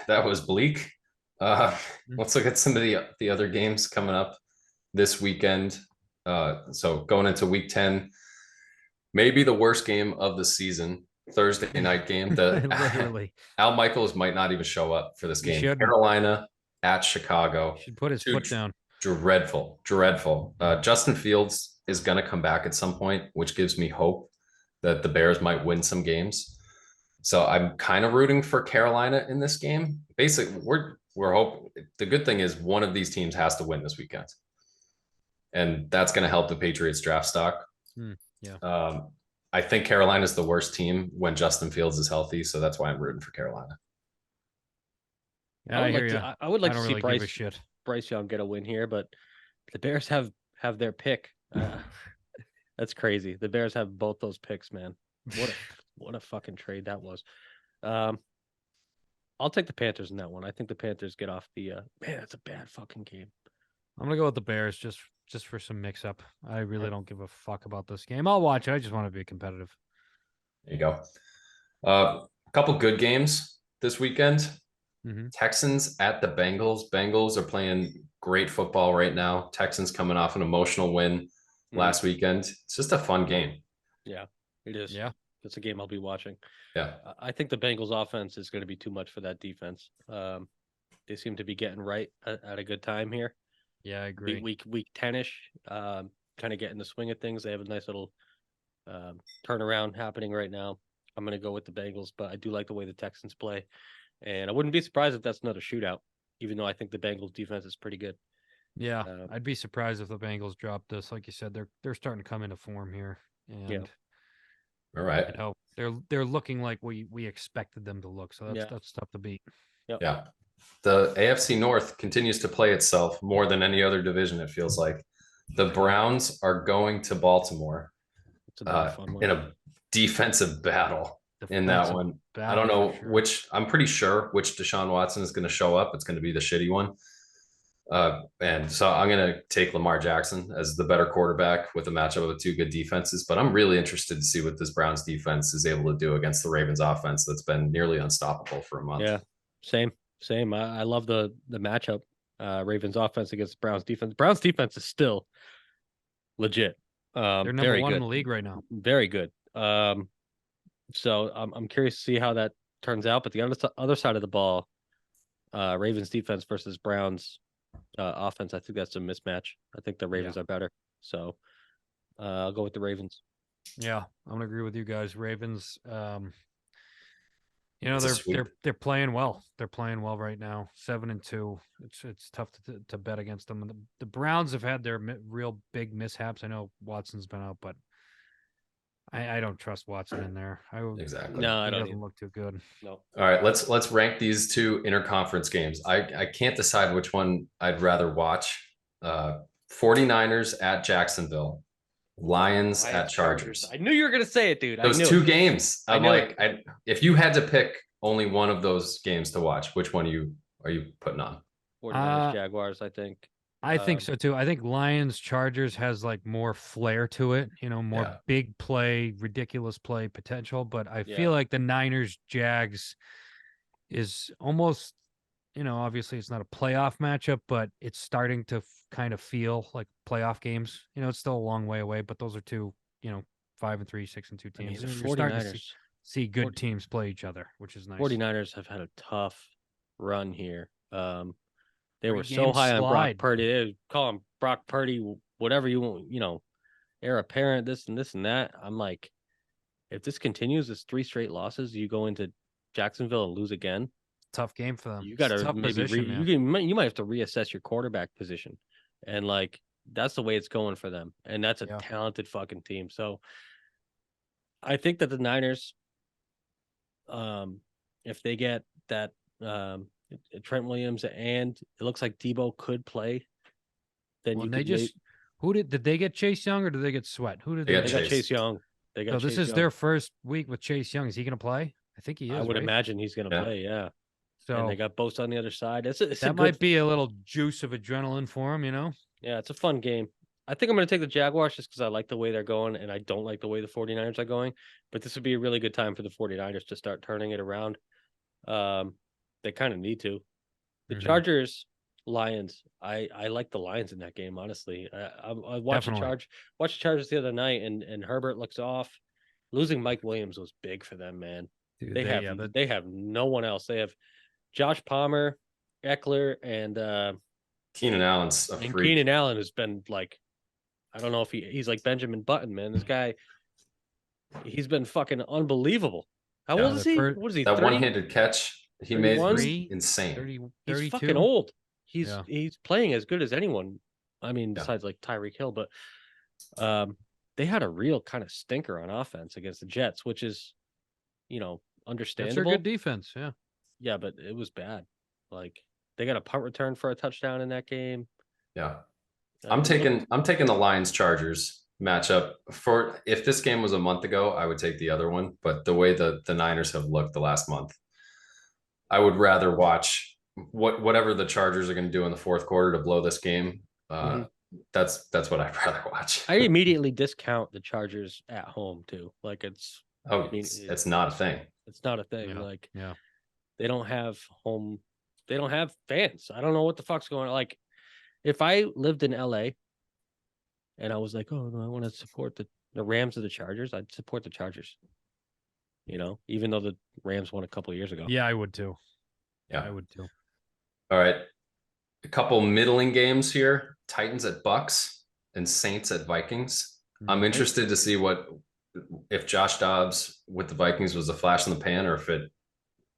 that was bleak. Let's look at some of the other games coming up this weekend. So going into week 10, maybe the worst game of the season, Thursday night game. The Literally, Al Michaels might not even show up for this he game. shouldn't. Carolina at Chicago. Should put his Two foot down. dreadful, dreadful. Justin Fields is going to come back at some point, which gives me hope that the Bears might win some games. So I'm kind of rooting for Carolina in this game. Basically, we're hoping. The good thing is one of these teams has to win this weekend, and that's going to help the Patriots draft stock. Yeah. I think Carolina's the worst team when Justin Fields is healthy, so that's why I'm rooting for Carolina. Yeah, I hear you. I would like I to don't see really give a shit. Bryce Young get a win here, but the Bears have their pick. That's crazy. The Bears have both those picks, man. What a fucking trade that was. I'll take the Panthers in that one. I think the Panthers get off the man, that's a bad fucking game. I'm gonna go with the Bears just for some mix up. I really don't give a fuck about this game. I'll watch it. I just want to be competitive. There you go. A couple good games this weekend. Mm-hmm. Texans at the Bengals. Bengals are playing great football right now. Texans coming off an emotional win last weekend. It's just a fun game. Yeah, it is. Yeah. It's a game I'll be watching. Yeah. I think the Bengals offense is going to be too much for that defense. They seem to be getting right at a good time here. Yeah, I agree. Week 10-ish, kind of getting the swing of things. They have a nice little turnaround happening right now. I'm going to go with the Bengals, but I do like the way the Texans play. And I wouldn't be surprised if that's another shootout, even though I think the Bengals defense is pretty good. Yeah, I'd be surprised if the Bengals dropped this. Like you said, they're starting to come into form here. And yeah. All right. You know, they're looking like we expected them to look. So that's tough to beat. Yep. Yeah. The AFC North continues to play itself more than any other division, it feels like. The Browns are going to Baltimore in a defensive battle in that one. I don't know which, I'm pretty sure which Deshaun Watson is going to show up. It's going to be the shitty one. And so I'm going to take Lamar Jackson as the better quarterback with a matchup of two good defenses. But I'm really interested to see what this Browns defense is able to do against the Ravens offense that's been nearly unstoppable for a month. Yeah, same. I love the matchup. Ravens offense against Browns defense. Browns defense is still legit. They're number one in the league right now. Very good. So I'm curious to see how that turns out. But the other side of the ball, Ravens defense versus Browns offense, I think that's a mismatch. I think the Ravens are better. So I'll go with the Ravens. Yeah, I'm gonna agree with you guys. Ravens. You know, they're playing well. They're playing well right now. 7-2. It's tough to bet against them. And the Browns have had their real big mishaps. I know Watson's been out, but I don't trust Watson in there. Exactly. No, I don't. Doesn't look too good. No. All right, let's rank these two interconference games. I can't decide which one I'd rather watch. 49ers at Jacksonville. Lions at Chargers. I knew you were gonna say it, dude. Those two games. I'm like, if you had to pick only one of those games to watch, which one are you putting on? 49ers Jaguars, I think. I think so too. I think Lions Chargers has like more flair to it, you know, more big play, ridiculous play potential. But I feel like the Niners Jags is almost, you know, obviously it's not a playoff matchup, but it's starting to kind of feel like playoff games. You know, it's still a long way away, but those are two, you know, 5-3, 6-2 teams. I mean, and the you're starting to see good teams play each other, which is nice. 49ers have had a tough run here. They were so high on Brock Purdy. They call him Brock Purdy, whatever you want, you know, heir apparent, this and that. I'm like, if this continues, this 3 straight losses, you go into Jacksonville and lose again. Tough game for them. You got to maybe you might have to reassess your quarterback position, and like that's the way it's going for them. And that's a talented fucking team. So I think that the Niners, if they get that Trent Williams and it looks like Debo could play, then you could who did they get Chase Young or did they get Sweat? Who did they got Chase Young. So this is their first week with Chase Young. Is he going to play? I think he is. I would imagine he's going to play. Yeah. So and they got Bosa on the other side. That might be a little juice of adrenaline for him, you know? Yeah, it's a fun game. I think I'm going to take the Jaguars just because I like the way they're going and I don't like the way the 49ers are going. But this would be a really good time for the 49ers to start turning it around. They They kind of need to. The Mhm. Chargers, Lions. I like the Lions in that game. Honestly, I watched Definitely. watched the Chargers the other night, and Herbert looks off. Losing Mike Williams was big for them, man. Dude, They have they have no one else. They have Josh Palmer, Eckler, Keenan Allen's a and freak. Keenan Allen has been like, I don't know if he's like Benjamin Button, man. This guy, he's been fucking unbelievable. How Yeah. old is he? What is he? That 30? one-handed catch he made 31? was 3, insane. 30, He's 32. fucking old. Yeah. He's playing as good as anyone. I mean, Yeah. besides like Tyreek Hill, but they had a real kind of stinker on offense against the Jets, which is, That's their understandable. good defense. Yeah. Yeah, but it was bad. Like they got a punt return for a touchdown in that game. Yeah. It I'm looked- taking the Lions Chargers matchup. For if this game was a month ago, I would take the other one. But the way the Niners have looked the last month, I would rather watch whatever the Chargers are going to do in the fourth quarter to blow this game. Mhm. That's what I'd rather watch. I immediately discount the Chargers at home too. Like it's Oh, I mean, it's not a thing. it's not a thing. Yeah. Like Yeah. they don't have home, they don't have fans. I don't know what the fuck's going on. Like if I lived in LA and I was like, oh no, I want to support the Rams or the Chargers, I'd support the Chargers. Even though the Rams won a couple years ago. Yeah, I would too. Yeah. I would too. All right. A couple middling games here. Titans at Bucks and Saints at Vikings. I'm interested to see if Josh Dobbs with the Vikings was a flash in the pan or if it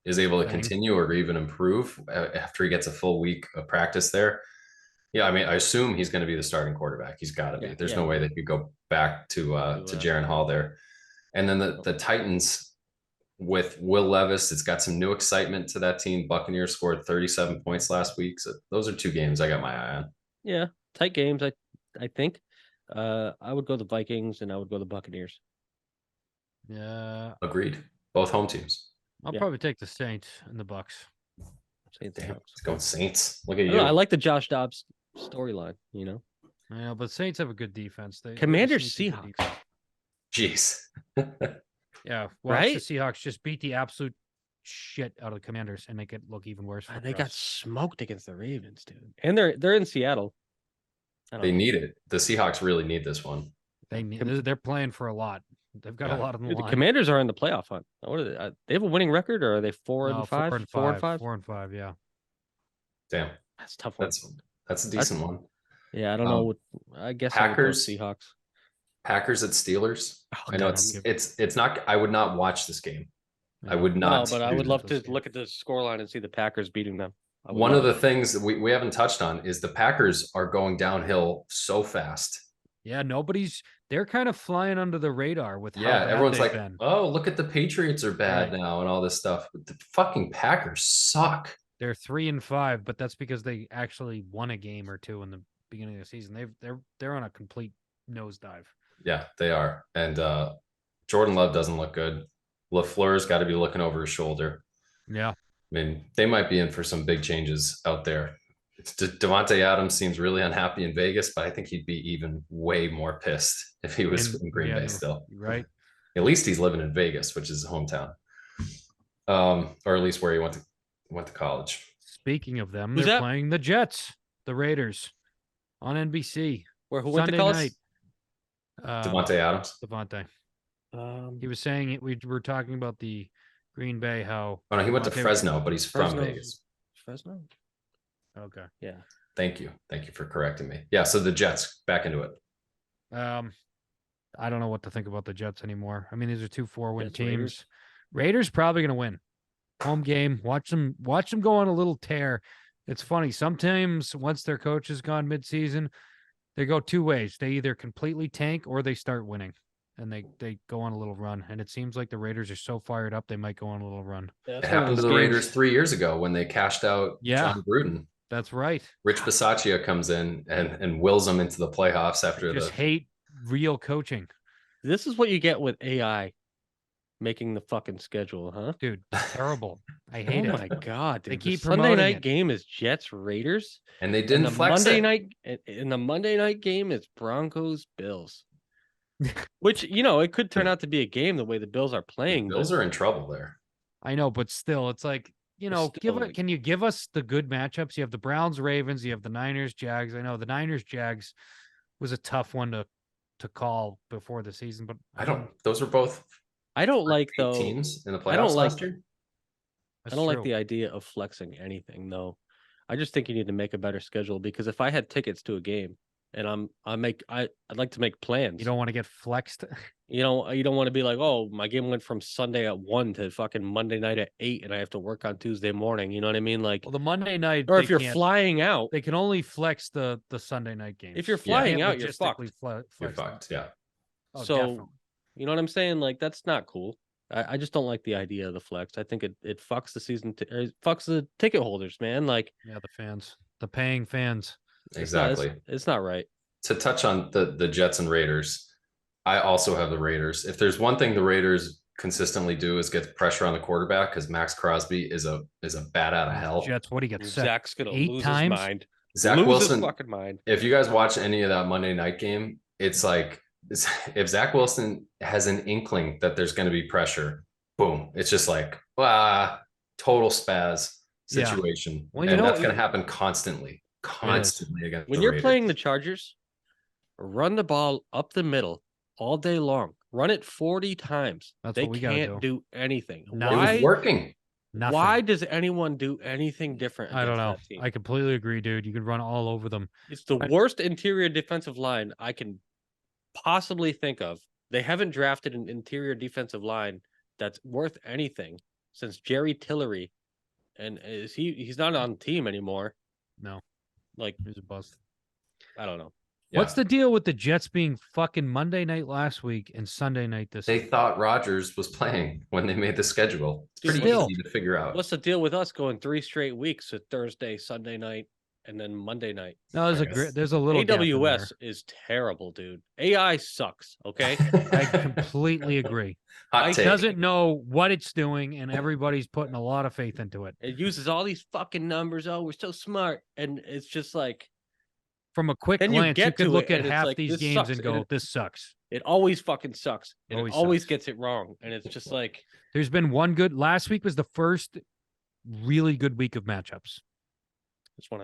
is able to continue or even improve after he gets a full week of practice there. Yeah, I mean, I assume he's going to be the starting quarterback. He's got to be. There's no way they could go back to Jaron Hall there. And then the Titans with Will Levis, it's got some new excitement to that team. Buccaneers scored 37 points last week. So those are two games I got my eye on. Yeah, tight games, I think. I would go the Vikings and I would go the Buccaneers. Yeah. Agreed. Both home teams. I'll probably take the Saints and the Bucks. Saints. Let's go Saints. Look at you. I like the Josh Dobbs storyline, Yeah, but Saints have a good defense. Commanders sneaky good Seahawks. Jeez. Yeah, watch Right? the Seahawks just beat the absolute shit out of the Commanders and make it look even worse. For They us. got smoked against the Ravens, dude. And they're in Seattle. They need it. The Seahawks really need this one. They're playing for a lot. They've got a lot on the Dude, the line. Commanders are in the playoff hunt. What are they? They have a winning record, or are they 4 and 5? 4 and 5. 4 and 5. Yeah. Damn. That's a tough one. That's a decent one. Yeah, I don't know. I guess Packers, I would go Seahawks. Packers at Steelers. Oh, I know God, it's not. I would not watch this game. Yeah. I would not. No, but I would love to this look at the scoreline and see the Packers beating them. One of the things that we haven't touched on is the Packers are going downhill so fast. Yeah, they're kind of flying under the radar with how bad everyone's they've like, been. oh, look at the Patriots are bad Right. now and all this stuff. But the fucking Packers suck. They're 3 and 5, but that's because they actually won a game or two in the beginning of the season. They're on a complete nosedive. Yeah, they are. And Jordan Love doesn't look good. LaFleur's got to be looking over his shoulder. Yeah. I mean, they might be in for some big changes out there. Devontae Adams seems really unhappy in Vegas, but I think he'd be even way more pissed if he was in Green Bay still. Right. At least he's living in Vegas, which is his hometown, or at least where he went to college. Speaking of them, Who's they're that? playing the Jets, the Raiders, on NBC. Who went Sunday to college? night. Devontae Adams. Devontae. He was saying we were talking about the Green Bay. How? Oh no, he went to Fresno, but he's from Vegas. Fresno. Okay. Yeah. Thank you for correcting me. Yeah. So the Jets back into it. I don't know what to think about the Jets anymore. I mean, these are 2 4-win Jets, teams. Raiders probably going to win. Home game. Watch them go on a little tear. It's funny. Sometimes once their coach has gone midseason, they go 2 ways. They either completely tank or they start winning, and they go on a little run. And it seems like the Raiders are so fired up they might go on a little run. It happened to the Raiders 3 years ago when they cashed out John Gruden. That's right. Rich Bisaccia comes in and wills them into the playoffs after Just hate real coaching. This is what you get with AI making the fucking schedule, huh? Dude, terrible. I hate it. Oh my god, dude. They keep the Sunday promoting night it. game is Jets Raiders. And they didn't the flex Monday it. night in the Monday night game is Broncos Bills. Which, it could turn out to be a game the way the Bills are playing. The Bills are in trouble there. I know, but still, it's like can you give us the good matchups? You have the Browns, Ravens, you have the Niners, Jags. I know the Niners, Jags was a tough one to call before the season, but those were both I don't like eight though. teams in the I don't playoffs like last year. I don't like the idea of flexing anything though. I just think you need to make a better schedule because if I had tickets to a game and I'd like to make plans. You don't want to get flexed. You don't want to be like, oh, my game went from Sunday at 1 to fucking Monday night at 8 and I have to work on Tuesday morning. You know what I mean? Like, well, the Monday night, or if you're flying out, they can only flex the Sunday night game. If you're flying out, you're fucked. You're fucked. Yeah. Oh, so, definitely. you know what I'm saying? Like, that's not cool. I just don't like the idea of the flex. I think it fucks the season, it fucks the ticket holders, man. Like, yeah, the fans, the paying fans. Exactly. It's not right. To touch on the Jets and Raiders, I also have the Raiders. If there's one thing the Raiders consistently do is get pressure on the quarterback because Max Crosby is a bat out of hell. Jets, what do you get? Zach's gonna 8 lose times? his mind. Zach Wilson, his fucking mind. If you guys watch any of that Monday night game, it's like if Zach Wilson has an inkling that there's going to be pressure, boom, it's just like total spaz situation. Yeah. Well, and that's going to happen constantly against when the you're Raiders. playing the Chargers, run the ball up the middle all day long. Run it 40 times. They can't do anything. Why? It was working. Nothing. Why does anyone do anything different? I don't know. I completely agree, dude. You could run all over them. It's the worst interior defensive line I can possibly think of. They haven't drafted an interior defensive line that's worth anything since Jerry Tillery. And he's not on the team anymore. No. Like, he's a bust. I don't know. Yeah. What's the deal with the Jets being fucking Monday night last week and Sunday night this week? They thought Rodgers was playing when they made the schedule. It's pretty easy to figure out. What's the deal with us going 3 straight weeks of Thursday, Sunday night, and then Monday night? No, there's a little AWS is terrible, dude. AI sucks, okay? I completely agree. It doesn't know what it's doing, and everybody's putting a lot of faith into it. It uses all these fucking numbers. Oh, we're so smart. And it's just like, from a quick glance, you could look at half these games and go, this sucks. It always fucking sucks. It always gets it wrong. And it's just like, there's been one good. Last week was the first really good week of matchups.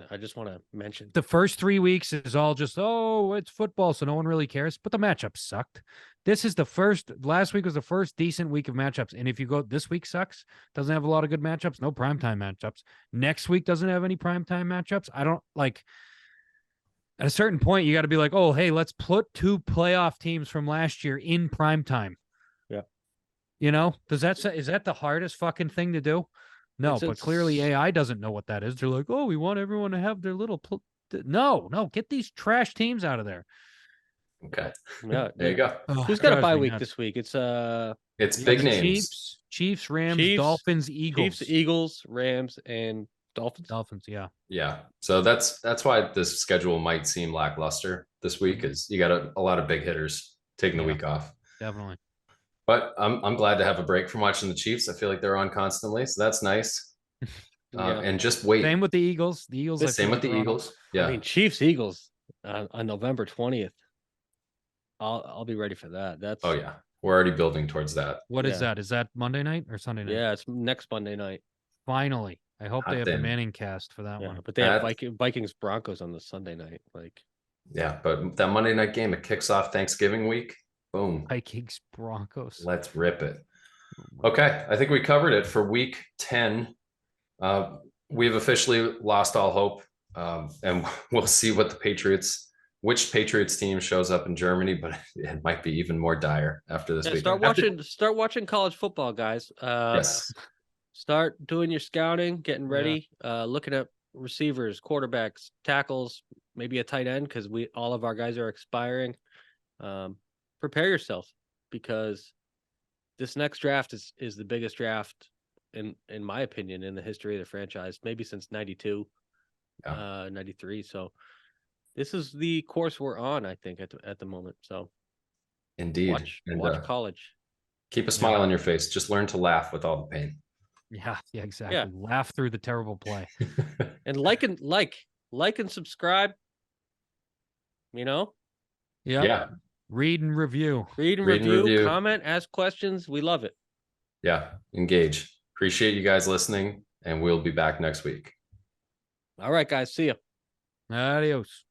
I just want to mention the first 3 weeks is all just, oh, it's football, so no one really cares. But the matchups sucked. Last week was the first decent week of matchups. And if you go, this week sucks, doesn't have a lot of good matchups, no primetime matchups. Next week doesn't have any primetime matchups. I don't like. At a certain point, you got to be like, oh, hey, let's put 2 playoff teams from last year in primetime. Yeah. You know, is that the hardest fucking thing to do? No, but clearly AI doesn't know what that is. They're like, oh, we want everyone to have their little. No, get these trash teams out of there. Okay. Yeah, there you go. Who's got a bye week this week? It's big names. Chiefs, Rams, Dolphins, Eagles. Chiefs, Eagles, Rams, and Dolphins. Yeah. Yeah. So that's why this schedule might seem lackluster this week, is you got a lot of big hitters taking the week off. Definitely. But I'm glad to have a break from watching the Chiefs. I feel like they're on constantly, so that's nice. And just wait. Same with the Eagles. Same with the Eagles. Yeah. I mean, Chiefs, Eagles on November 20th. I'll be ready for that. Oh yeah, we're already building towards that. What is that? Is that Monday night or Sunday night? Yeah, it's next Monday night. Finally, I hope they have the Manning cast for that one. But they have Vikings Broncos on the Sunday night. Like, yeah, but that Monday night game, it kicks off Thanksgiving week. Boom. Vikings Broncos. Let's rip it. Okay, I think we covered it for week 10. We've officially lost all hope, and we'll see which Patriots team shows up in Germany, but it might be even more dire after this week. Start watching college football, guys. Yes. Start doing your scouting, getting ready, looking at receivers, quarterbacks, tackles, maybe a tight end, because all of our guys are expiring. Prepare yourself, because this next draft is the biggest draft in my opinion in the history of the franchise, maybe since 92, 93. So this is the course we're on, I think, at the moment. So indeed, watch college. Keep a smile on your face. Just learn to laugh with all the pain. Yeah, exactly. Yeah. Laugh through the terrible play. And like and subscribe. You know? Yeah. Read and review. Review. Comment, ask questions. We love it. Yeah. Engage. Appreciate you guys listening. and we'll be back next week. All right, guys. See you. Adios.